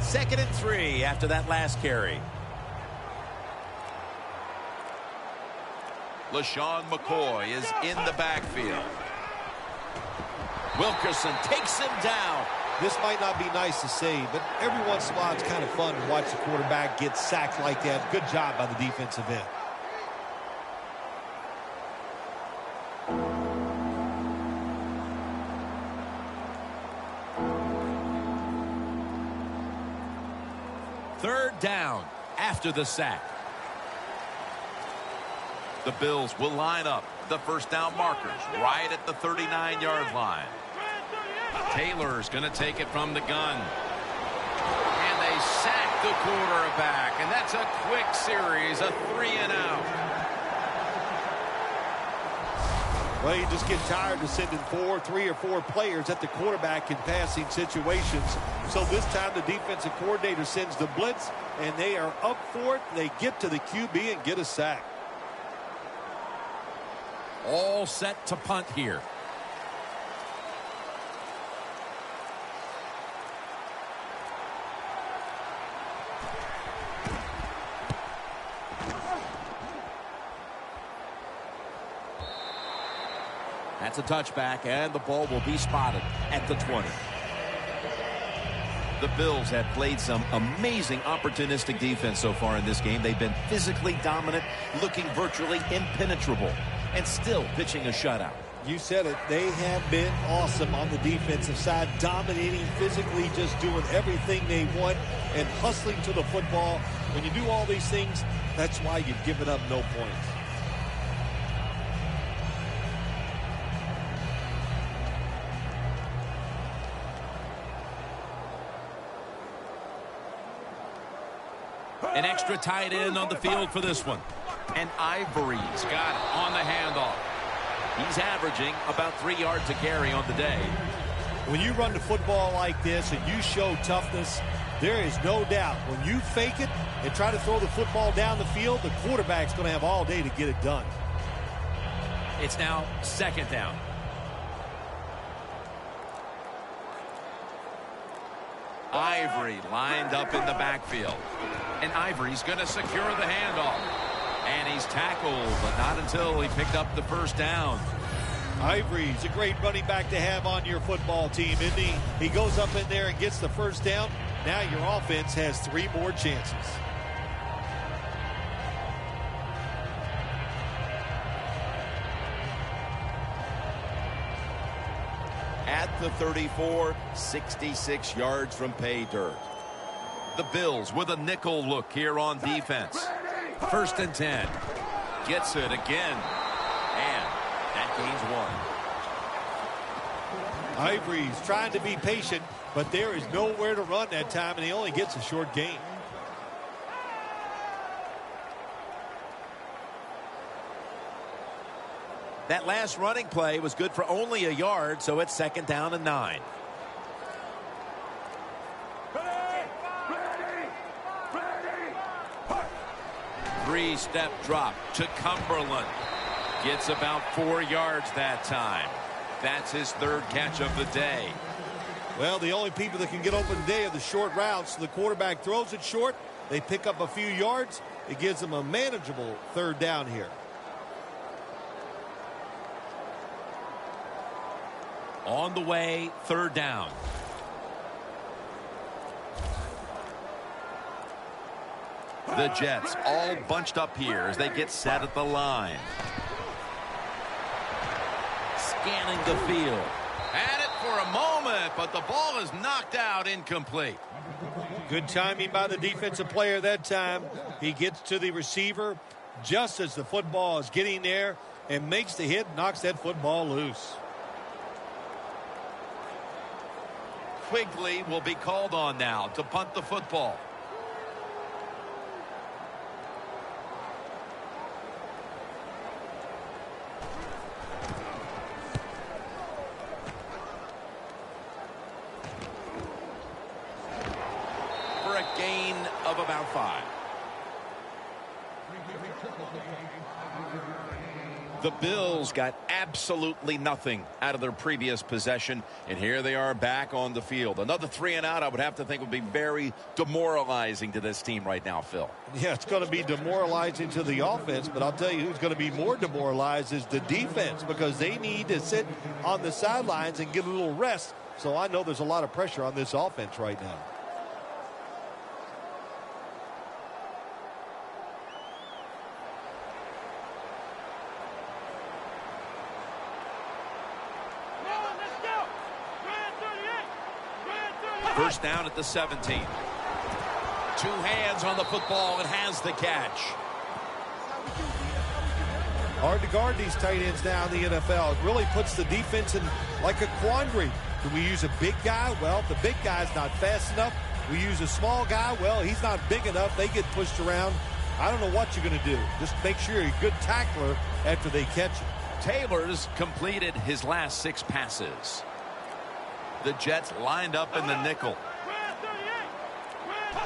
Second and 3 after that last carry. LaShawn McCoy is in the backfield. Wilkerson takes him down. This might not be nice to say, but every once in a while it's kind of fun to watch the quarterback get sacked like that. Good job by the defensive end. Third down after the sack. The Bills will line up the first down markers right at the 39-yard line. Taylor's going to take it from the gun. And they sack the quarterback. And that's a quick series, a 3-and-out. Well, you just get tired of sending 3 or 4 players at the quarterback in passing situations. So this time the defensive coordinator sends the blitz, and they are up for it. They get to the QB and get a sack. All set to punt here. That's a touchback, and the ball will be spotted at the 20. The Bills have played some amazing opportunistic defense so far in this game. They've been physically dominant, looking virtually impenetrable, and still pitching a shutout. You said it. They have been awesome on the defensive side, dominating physically, just doing everything they want and hustling to the football. When you do all these things, that's why you've given up no points. An extra tight end on the field for this one. And Ivory's got it on the handoff. He's averaging about 3 yards a carry on the day. When you run the football like this and you show toughness, There is no doubt when you fake it and try to throw the football down the field, the quarterback's going to have all day to get it done. It's now 2nd down. Ivory lined up in the backfield. And Ivory's going to secure the handoff. And he's tackled, but not until he picked up the 1st down. Ivory's a great running back to have on your football team, isn't he? He goes up in there and gets the 1st down. Now your offense has 3 more chances. At the 34, 66 yards from pay dirt. The Bills with a nickel look here on defense. 1st and 10. Gets it again. And that gains 1. Ivory's trying to be patient, but there is nowhere to run that time, and he only gets a short gain. That last running play was good for only a yard, so it's 2nd down and 9. Three-step drop to Cumberland. Gets about 4 yards that time. That's his 3rd catch of the day. Well, the only people that can get open today are the short routes. So the quarterback throws it short. They pick up a few yards. It gives them a manageable 3rd down here. On the way, 3rd down. The Jets all bunched up here as they get set at the line. Scanning the field. Had it for a moment, but the ball is knocked out incomplete. Good timing by the defensive player that time. He gets to the receiver just as the football is getting there and makes the hit, knocks that football loose. Quigley will be called on now to punt the football. For a gain of about 5. The Bills got absolutely nothing out of their previous possession, and here they are back on the field. Another 3 and out, I would have to think, would be very demoralizing to this team right now, Phil. Yeah, it's going to be demoralizing to the offense, but I'll tell you who's going to be more demoralized is the defense, because they need to sit on the sidelines and get a little rest. So I know there's a lot of pressure on this offense right now. First down at the 17. 2 hands on the football and has the catch. Hard to guard these tight ends now in the NFL. It really puts the defense in like a quandary. Do we use a big guy? Well, if the big guy's not fast enough. We use a small guy. Well, he's not big enough. They get pushed around. I don't know what you're going to do. Just make sure you're a good tackler after they catch you. Taylor's completed his last 6 passes. The Jets lined up in the nickel.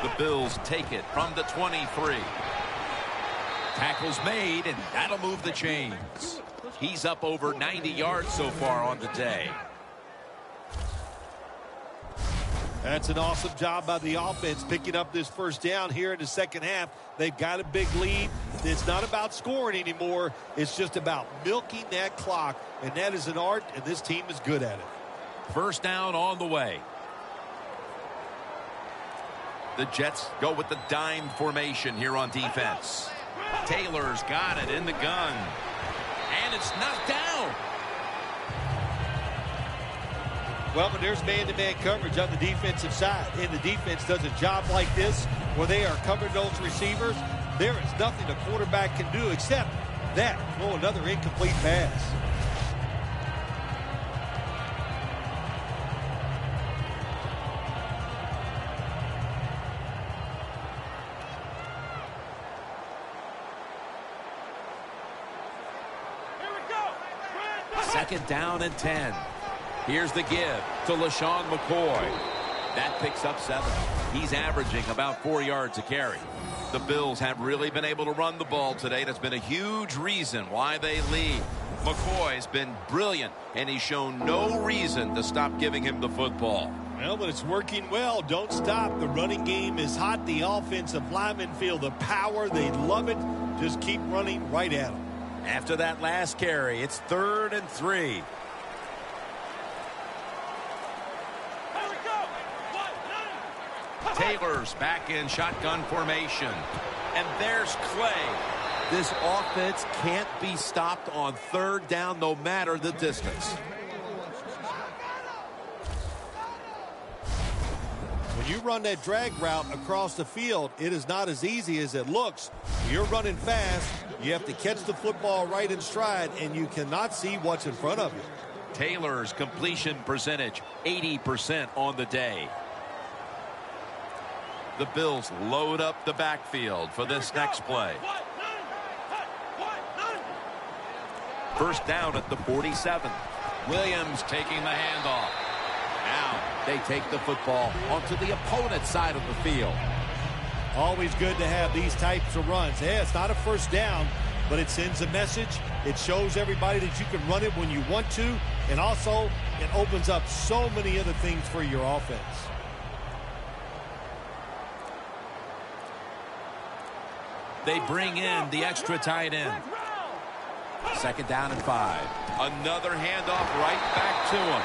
The Bills take it from the 23. Tackles made, and that'll move the chains. He's up over 90 yards so far on the day. That's an awesome job by the offense picking up this 1st down here in the 2nd half. They've got a big lead. It's not about scoring anymore. It's just about milking that clock, and that is an art, and this team is good at it. 1st down on the way. The Jets go with the dime formation here on defense. Taylor's got it in the gun. And it's knocked down. Well, but there's man-to-man coverage on the defensive side. And the defense does a job like this where they are covering those receivers. There is nothing the quarterback can do except that. Throw another incomplete pass. Second down and 10. Here's the give to LaShawn McCoy. That picks up 7. He's averaging about 4 yards a carry. The Bills have really been able to run the ball today. That's been a huge reason why they lead. McCoy's been brilliant, and he's shown no reason to stop giving him the football. Well, but it's working well. Don't stop. The running game is hot. The offensive linemen feel the power. They love it. Just keep running right at them. After that last carry, it's 3rd and 3. Taylor's back in shotgun formation. And there's Clay. This offense can't be stopped on 3rd down no matter the distance. When you run that drag route across the field, it is not as easy as it looks. You're running fast. You have to catch the football right in stride, and you cannot see what's in front of you. Taylor's completion percentage, 80% on the day. The Bills load up the backfield for this next play. 1st down at the 47. Williams taking the handoff. Now they take the football onto the opponent's side of the field. Always good to have these types of runs. Yeah, it's not a 1st down, but it sends a message. It shows everybody that you can run it when you want to, and also it opens up so many other things for your offense. They bring in the extra tight end. 2nd down and 5. Another handoff right back to him.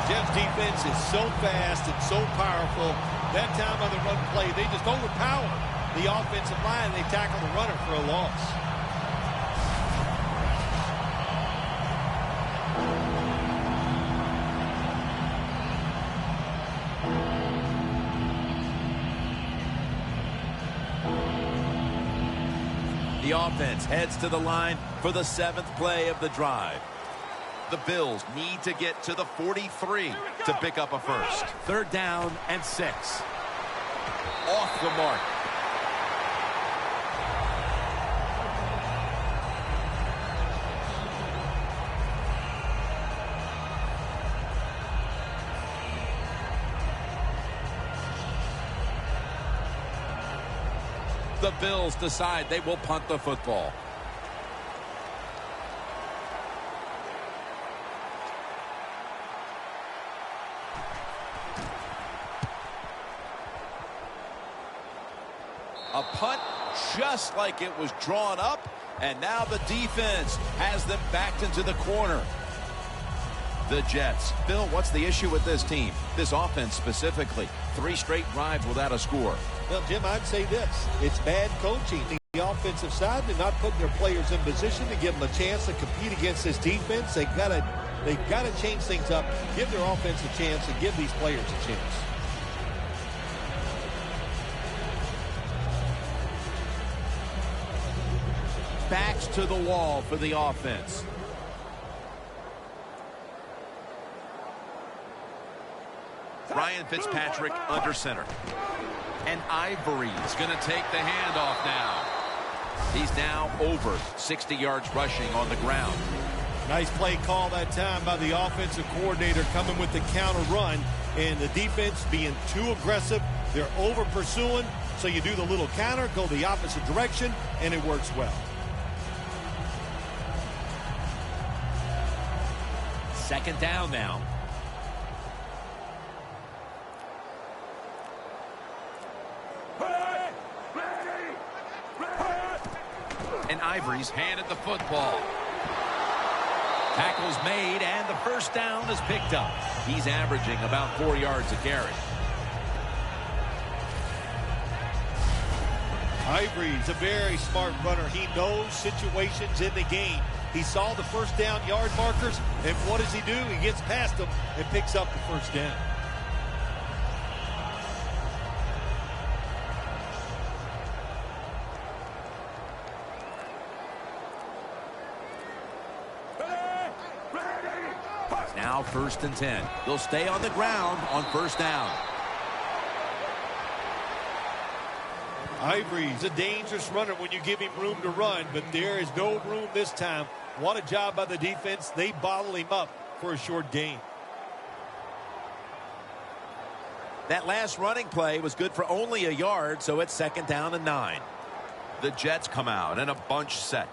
Jets defense is so fast and so powerful. That time on the run play, they just overpower the offensive line. They tackle the runner for a loss. The offense heads to the line for the 7th play of the drive. The Bills need to get to the 43 to pick up a 1st. 3rd down and 6. Off the mark. The Bills decide they will punt the football. A punt just like it was drawn up, and now the defense has them backed into the corner. The Jets. Bill, what's the issue with this team? This offense specifically. 3 straight drives without a score. Well, Jim, I'd say this. It's bad coaching. The offensive side, they're not putting their players in position to give them a chance to compete against this defense. They've got to change things up, give their offense a chance, and give these players a chance. Backs to the wall for the offense. Ryan Fitzpatrick under center. And Ivory's going to take the handoff now. He's now over 60 yards rushing on the ground. Nice play call that time by the offensive coordinator, coming with the counter run, and the defense being too aggressive. They're over pursuing, so you do the little counter, go the opposite direction, and it works well. 2nd down now. And Ivory's handed the football. Tackle's made, and the 1st down is picked up. He's averaging about 4 yards a carry. Ivory's a very smart runner. He knows situations in the game. He saw the 1st down yard markers, and what does he do? He gets past them and picks up the 1st down. Now 1st and 10. They'll stay on the ground on 1st down. Ivory's a dangerous runner when you give him room to run, but there is no room this time. What a job by the defense. They bottle him up for a short gain. That last running play was good for only a yard, so it's 2nd down and 9. The Jets come out in a bunch set.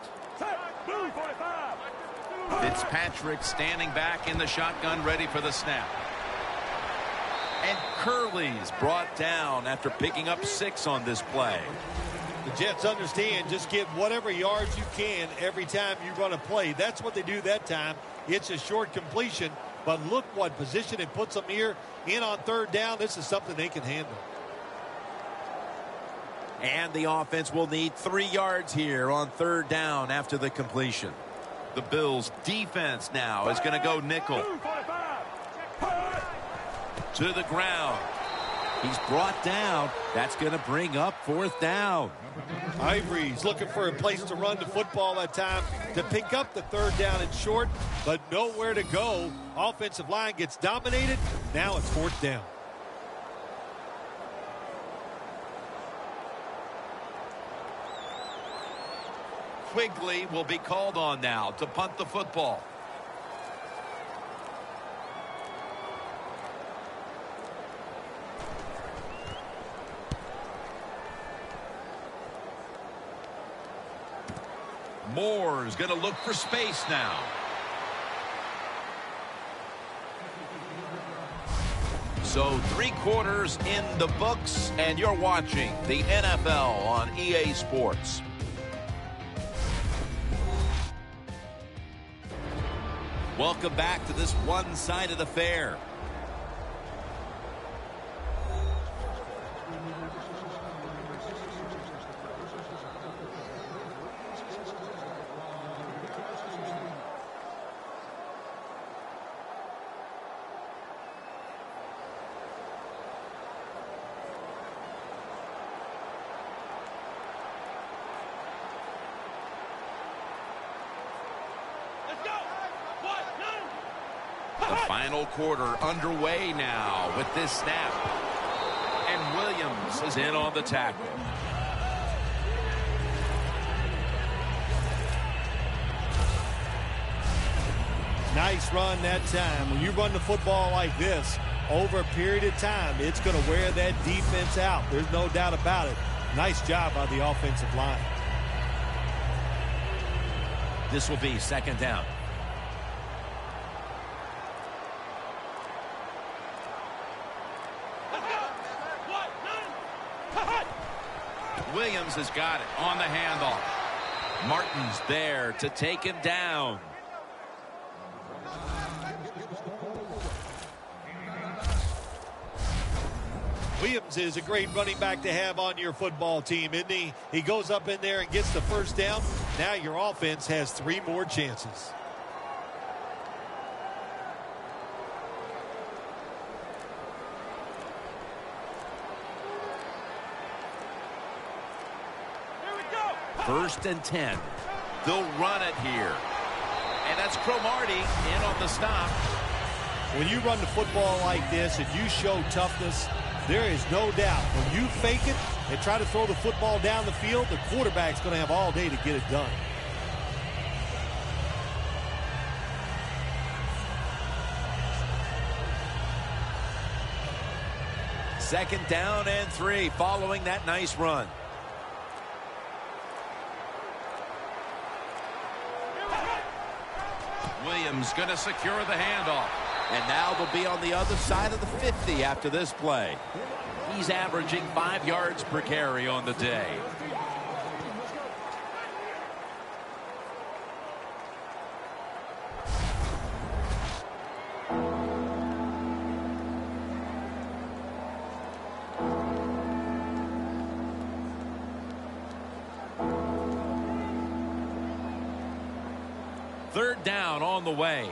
Blue 45. Fitzpatrick standing back in the shotgun, ready for the snap. And Curley's brought down after picking up 6 on this play. The Jets understand, just get whatever yards you can every time you run a play. That's what they do that time. It's a short completion, but look what position it puts them here in on 3rd down. This is something they can handle. And the offense will need 3 yards here on 3rd down after the completion. The Bills defense now is going to go nickel. Blue 45. To the ground. He's brought down. That's going to bring up 4th down. Ivory's looking for a place to run the football that time to pick up the 3rd down and short, but nowhere to go. Offensive line gets dominated. Now it's 4th down. Quigley will be called on now to punt the football. Moore's going to look for space now. So 3 quarters in the books, and you're watching the NFL on EA Sports. Welcome back to this one-sided affair. The final quarter underway now with this snap. And Williams is in on the tackle. Nice run that time. When you run the football like this over a period of time, it's going to wear that defense out. There's no doubt about it. Nice job by the offensive line. This will be 2nd down. Williams has got it on the handoff. Martin's there to take him down. Williams is a great running back to have on your football team, isn't he? He goes up in there and gets the 1st down. Now your offense has 3 more chances. First and 10. They'll run it here. And that's Cromartie in on the stop. When you run the football like this and you show toughness, there is no doubt when you fake it and try to throw the football down the field, the quarterback's going to have all day to get it done. Second down and 3 following that nice run. Williams going to secure the handoff. And now they'll be on the other side of the 50 after this play. He's averaging 5 yards per carry on the day. Third down on the way.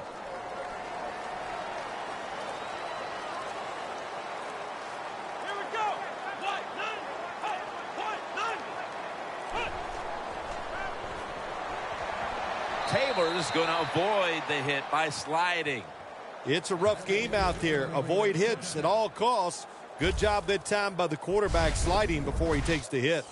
Taylor's going to avoid the hit by sliding. It's a rough game out there. Avoid hits at all costs. Good job that time by the quarterback sliding before he takes the hit.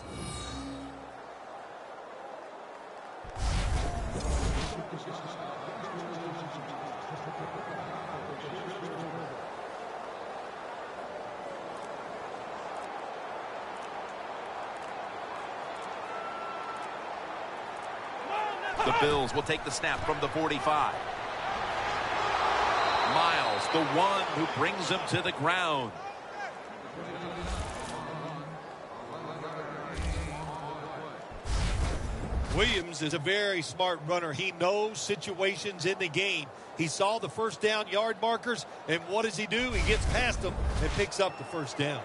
The Bills will take the snap from the 45. Miles, the one who brings him to the ground. Williams is a very smart runner. He knows situations in the game. He saw the first down yard markers, and what does he do? He gets past them and picks up the first down.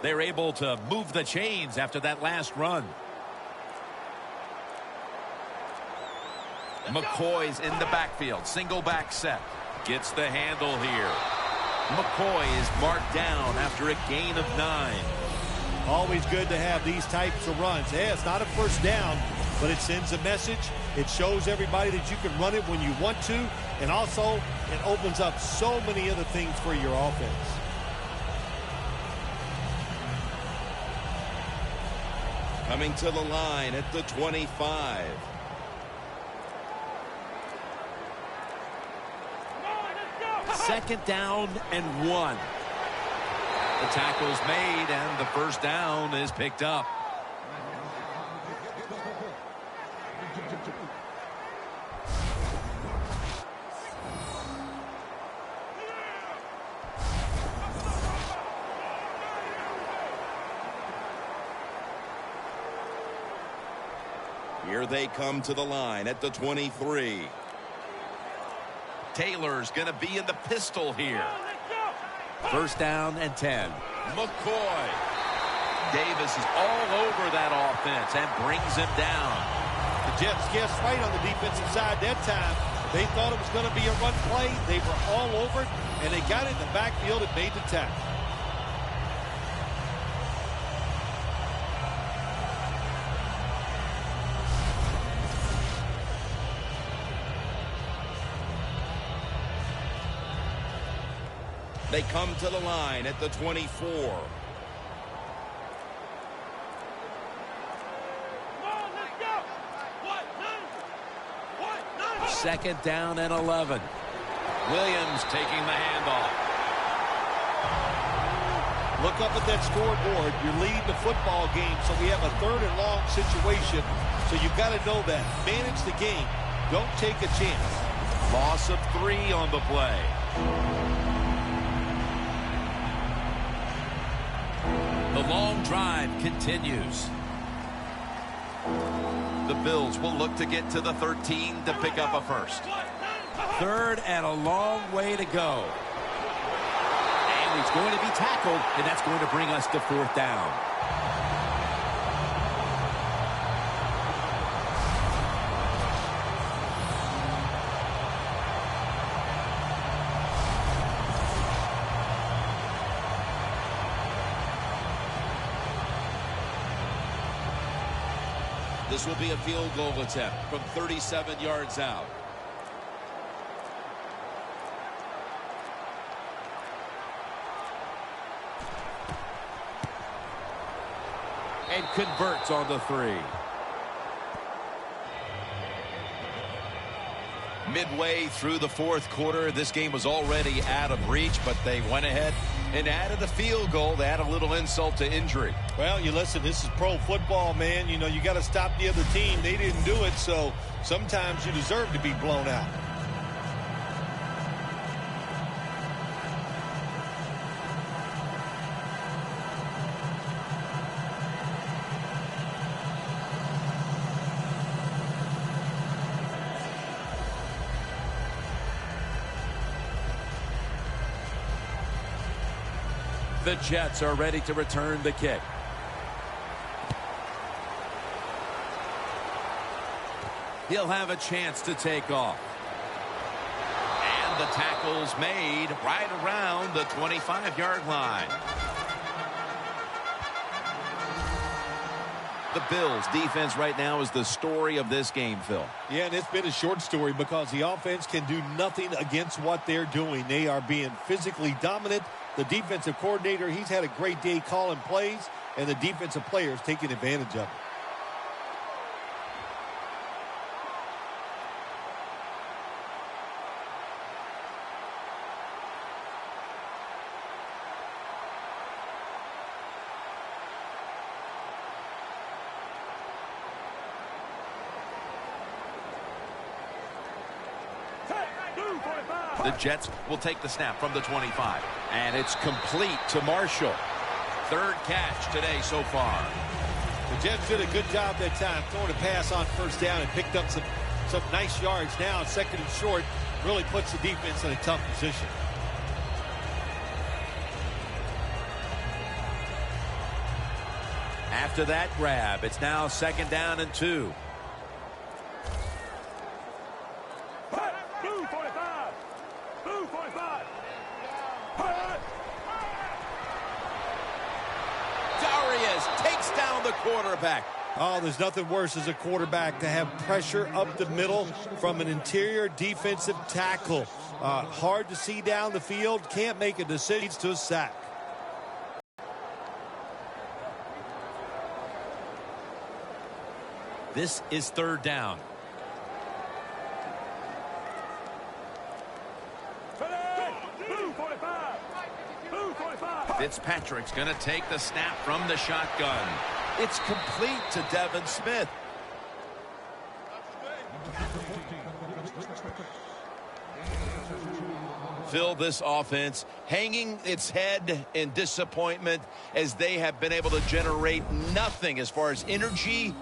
They're able to move the chains after that last run. McCoy's in the backfield. Single back set. Gets the handle here. McCoy is marked down after a gain of 9. Always good to have these types of runs. Yeah, it's not a first down, but it sends a message. It shows everybody that you can run it when you want to, and also it opens up so many other things for your offense. Coming to the line at the 25. Second down and 1. The tackle's made and the first down is picked up. Here they come to the line at the 23. Taylor's going to be in the pistol here. First down and 10. McCoy. Davis is all over that offense and brings him down. The Jets guessed right on the defensive side that time. They thought it was going to be a run play. They were all over it, and they got it in the backfield and made the tackle. They come to the line at the 24. Second down and 11. Williams taking the handoff. Look up at that scoreboard. You're leading the football game, so we have a third and long situation. So you've got to know that. Manage the game. Don't take a chance. Loss of 3 on the play. The long drive continues. The Bills will look to get to the 13 to pick up a first. Third and a long way to go. And he's going to be tackled, and that's going to bring us to fourth down. This will be a field goal attempt from 37 yards out. And converts on the 3. Midway through the fourth quarter, this game was already out of reach, but they went ahead and added a field goal to add a little insult to injury. Well, you listen, this is pro football, man. You know, you got to stop the other team. They didn't do it, so sometimes you deserve to be blown out. The Jets are ready to return the kick. He'll have a chance to take off. And the tackle's made right around the 25-yard line. The Bills' defense right now is the story of this game, Phil. Yeah, and it's been a short story because the offense can do nothing against what they're doing. They are being physically dominant. The defensive coordinator, he's had a great day calling plays, and the defensive players taking advantage of it. The Jets will take the snap from the 25. And it's complete to Marshall. Third catch today so far. The Jets did a good job that time throwing a pass on first down and picked up some nice yards. Now second and short really puts the defense in a tough position. After that grab, it's now 2nd down and 2. Blue 45. Blue 45. Darius takes down the quarterback. Oh, there's nothing worse as a quarterback to have pressure up the middle from an interior defensive tackle. Hard to see down the field. Can't make a decision to a sack. This is 3rd down. Blue 45. Blue 45. Fitzpatrick's going to take the snap from the shotgun. It's complete to Devin Smith. Phil, this offense hanging its head in disappointment as they have been able to generate nothing as far as energy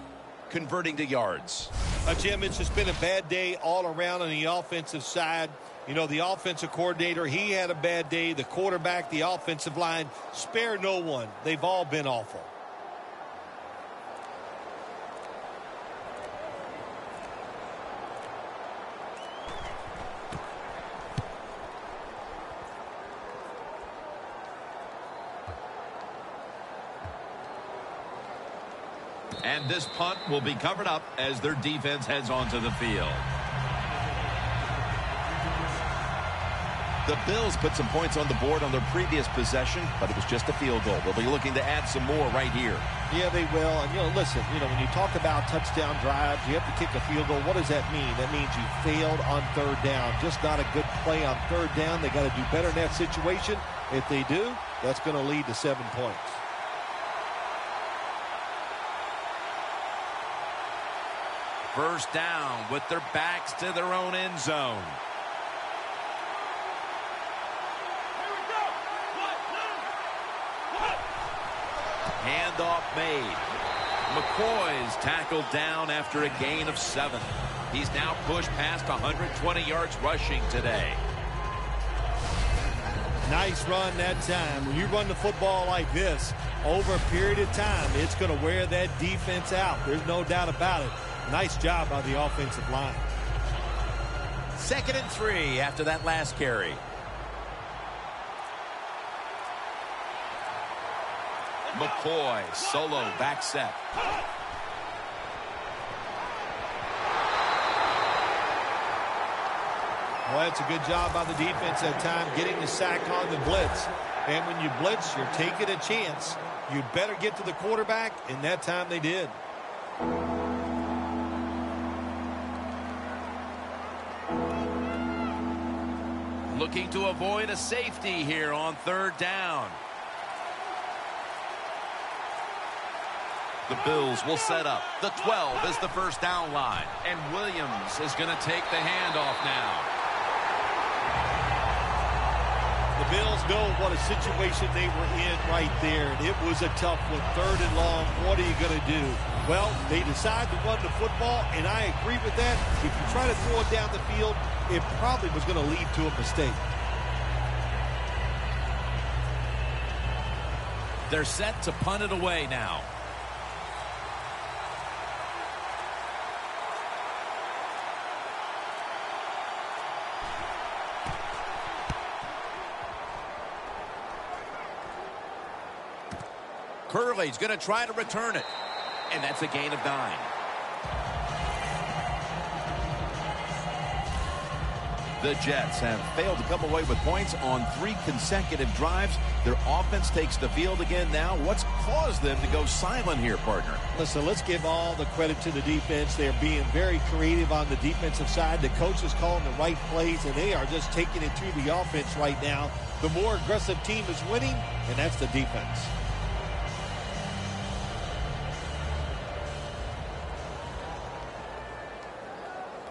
converting to yards. Jim, it's just been a bad day all around on the offensive side. You know, the offensive coordinator, he had a bad day. The quarterback, the offensive line, spare no one. They've all been awful. And this punt will be covered up as their defense heads onto the field. The Bills put some points on the board on their previous possession, but it was just a field goal. They'll be looking to add some more right here. Yeah, they will. And, listen, when you talk about touchdown drives, you have to kick a field goal. What does that mean? That means you failed on 3rd down. Just not a good play on 3rd down. They got to do better in that situation. If they do, that's going to lead to 7 points. First down with their backs to their own end zone. Handoff made. McCoy's tackled down after a gain of 7. He's now pushed past 120 yards rushing today. Nice run that time. When you run the football like this over a period of time, it's going to wear that defense out. There's no doubt about it. Nice job by the offensive line. 2nd and 3 after that last carry. McCoy solo back set. Well, that's a good job by the defense that time, getting the sack on the blitz. And when you blitz, you're taking a chance. You better get to the quarterback, and that time they did. Looking to avoid a safety here on 3rd down. The Bills will set up. The 12 is the first down line. And Williams is going to take the handoff now. The Bills know what a situation they were in right there. And it was a tough one. 3rd and long. What are you going to do? Well, they decide to run the football, and I agree with that. If you try to throw it down the field, it probably was going to lead to a mistake. They're set to punt it away now. Curley's going to try to return it. And that's a gain of 9. The Jets have failed to come away with points on 3 consecutive drives. Their offense takes the field again now. What's caused them to go silent here, partner? Listen, let's give all the credit to the defense. They're being very creative on the defensive side. The coach is calling the right plays, and they are just taking it to the offense right now. The more aggressive team is winning, and that's the defense.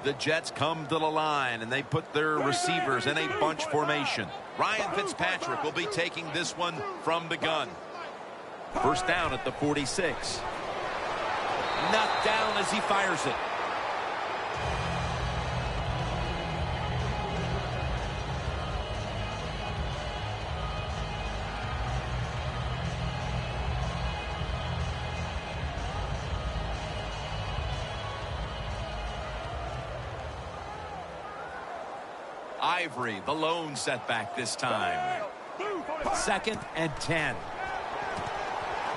The Jets come to the line, and they put their receivers in a bunch formation. Ryan Fitzpatrick will be taking this one from the gun. First down at the 46. Knocked down as he fires it. Ivory, the lone setback this time. 2nd and 10.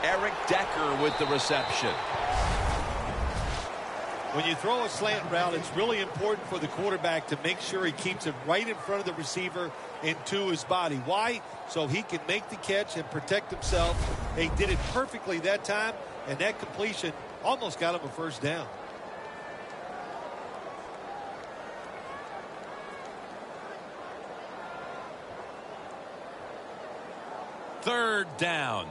Eric Decker with the reception. When you throw a slant route, it's really important for the quarterback to make sure he keeps it right in front of the receiver and to his body. Why? So he can make the catch and protect himself. He did it perfectly that time, and that completion almost got him a first down. Third down.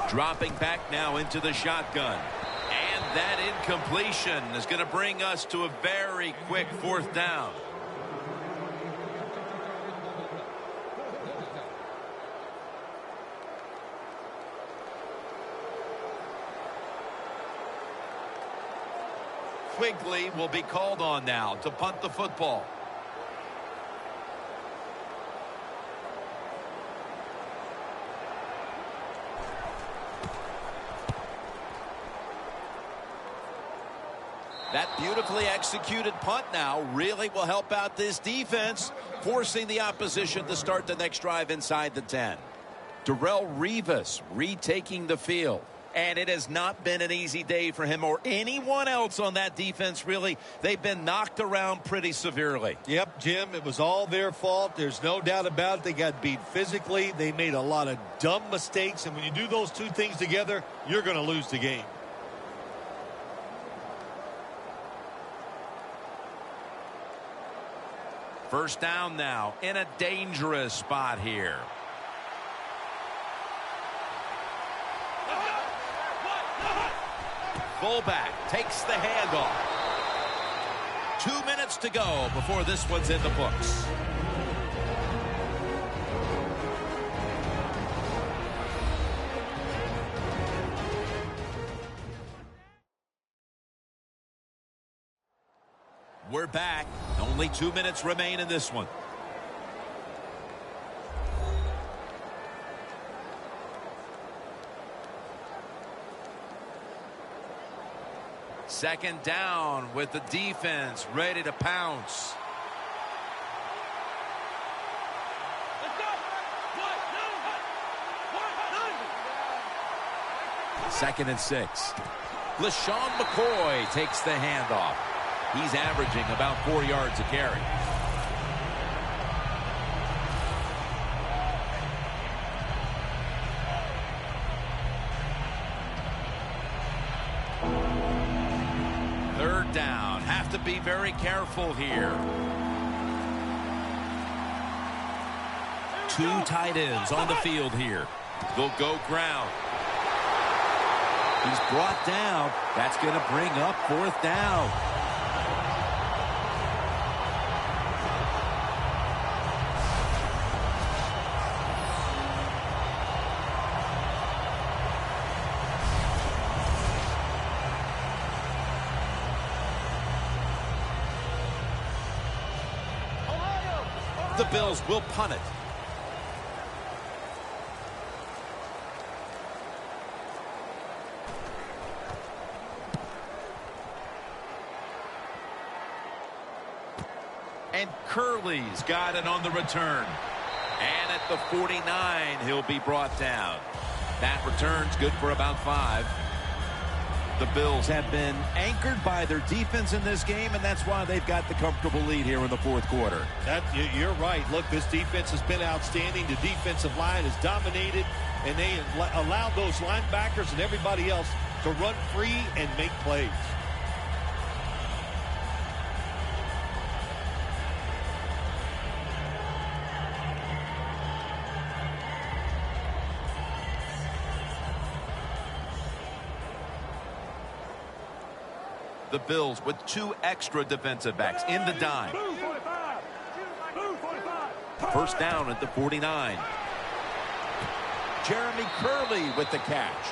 Dropping back now into the shotgun. And that incompletion is going to bring us to a very quick 4th down. Quigley will be called on now to punt the football. That beautifully executed punt now really will help out this defense, forcing the opposition to start the next drive inside the 10. Darrelle Revis retaking the field. And it has not been an easy day for him or anyone else on that defense, really. They've been knocked around pretty severely. Yep, Jim, it was all their fault. There's no doubt about it. They got beat physically. They made a lot of dumb mistakes. And when you do those two things together, you're going to lose the game. First down now in a dangerous spot here. Fullback takes the handoff. 2 minutes to go before this one's in the books. We're back. Only 2 minutes remain in this one. Second down with the defense ready to pounce. Second and 6. LaShawn McCoy takes the handoff. He's averaging about 4 yards a carry. Third down. Have to be very careful here. 2 tight ends on the field here. They'll go ground. He's brought down. That's going to bring up 4th down. The Bills will punt it. And Curley's got it on the return. And at the 49, he'll be brought down. That return's good for about 5. The Bills have been anchored by their defense in this game, and that's why they've got the comfortable lead here in the 4th quarter. You're right. Look, this defense has been outstanding. The defensive line has dominated, and they allowed those linebackers and everybody else to run free and make plays. The Bills with 2 extra defensive backs in the dime. Blue 45. Blue 45. First down at the 49. Jeremy Curley with the catch.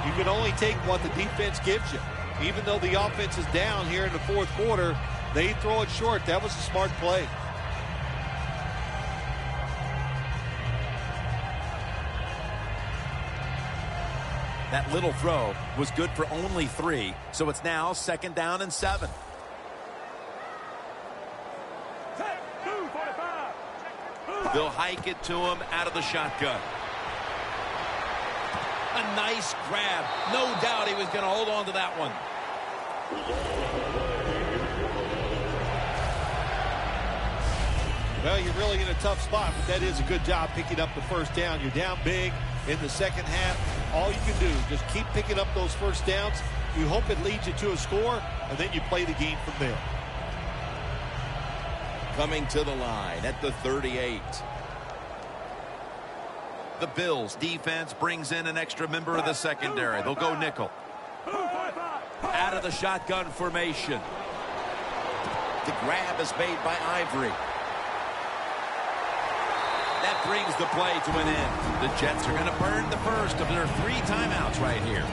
You can only take what the defense gives you. Even though the offense is down here in the fourth quarter, they throw it short. That was a smart play. That little throw was good for only 3, so it's now 2nd down and 7. Blue 45. They'll hike it to him out of the shotgun. A nice grab. No doubt he was going to hold on to that one. Well, you're really in a tough spot, but that is a good job picking up the first down. You're down big in the second half. All you can do, just keep picking up those first downs. You hope it leads you to a score, and then you play the game from there. Coming to the line at the 38. The Bills defense brings in an extra member of the secondary. They'll go nickel. Out of the shotgun formation. The grab is made by Ivory. That brings the play to an end. The Jets are going to burn the first of their 3 timeouts right here.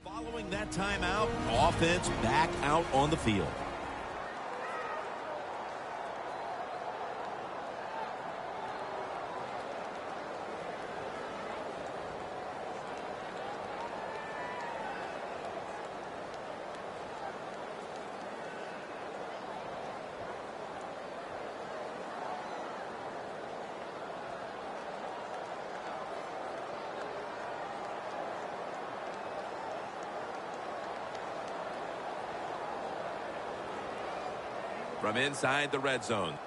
Following that timeout, offense back out on the field. From inside the red zone.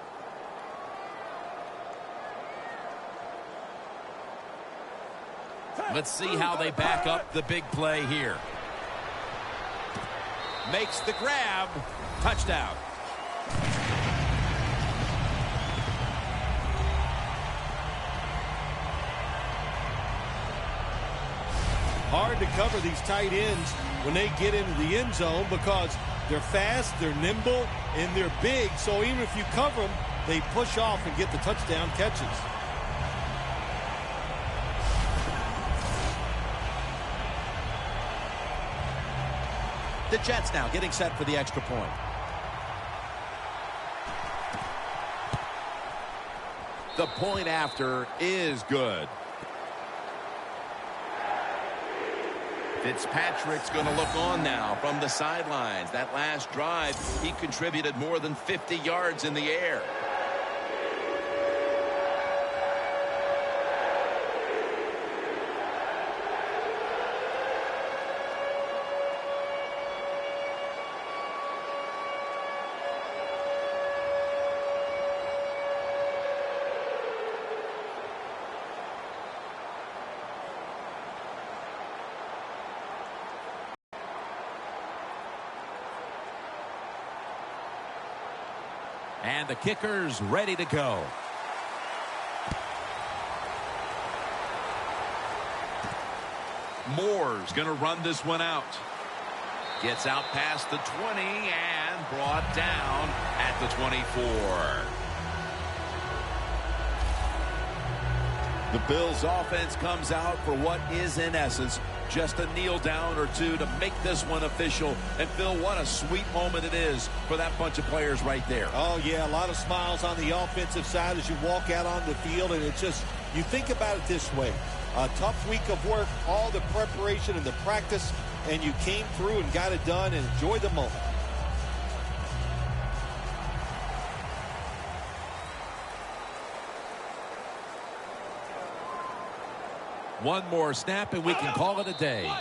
Let's see how they back up the big play here. Makes the grab. Touchdown. Hard to cover these tight ends when they get into the end zone because they're fast, they're nimble, and they're big. So even if you cover them, they push off and get the touchdown catches. The Jets now getting set for the extra point. The point after is good. Fitzpatrick's going to look on now from the sidelines. That last drive, he contributed more than 50 yards in the air. And the kicker's ready to go. Moore's going to run this one out. Gets out past the 20 and brought down at the 24. The Bills offense comes out for what is in essence just a kneel down or two to make this one official. And Phil, what a sweet moment it is for that bunch of players right there. Oh yeah, a lot of smiles on the offensive side as you walk out on the field, and it's just, you think about it this way. A tough week of work, all the preparation and the practice, and you came through and got it done and enjoyed the moment. One more snap and we can call it a day.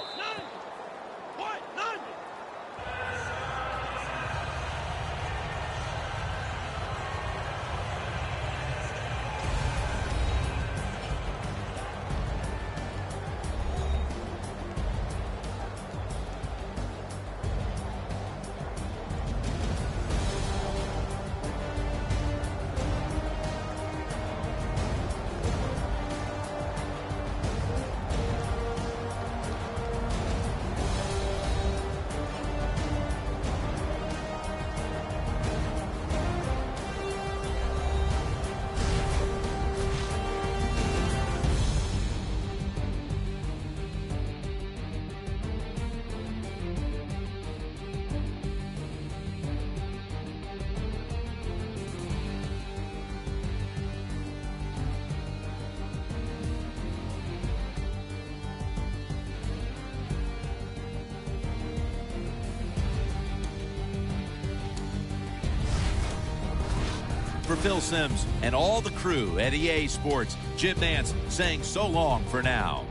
For Phil Simms and all the crew at EA Sports, Jim Nance saying so long for now.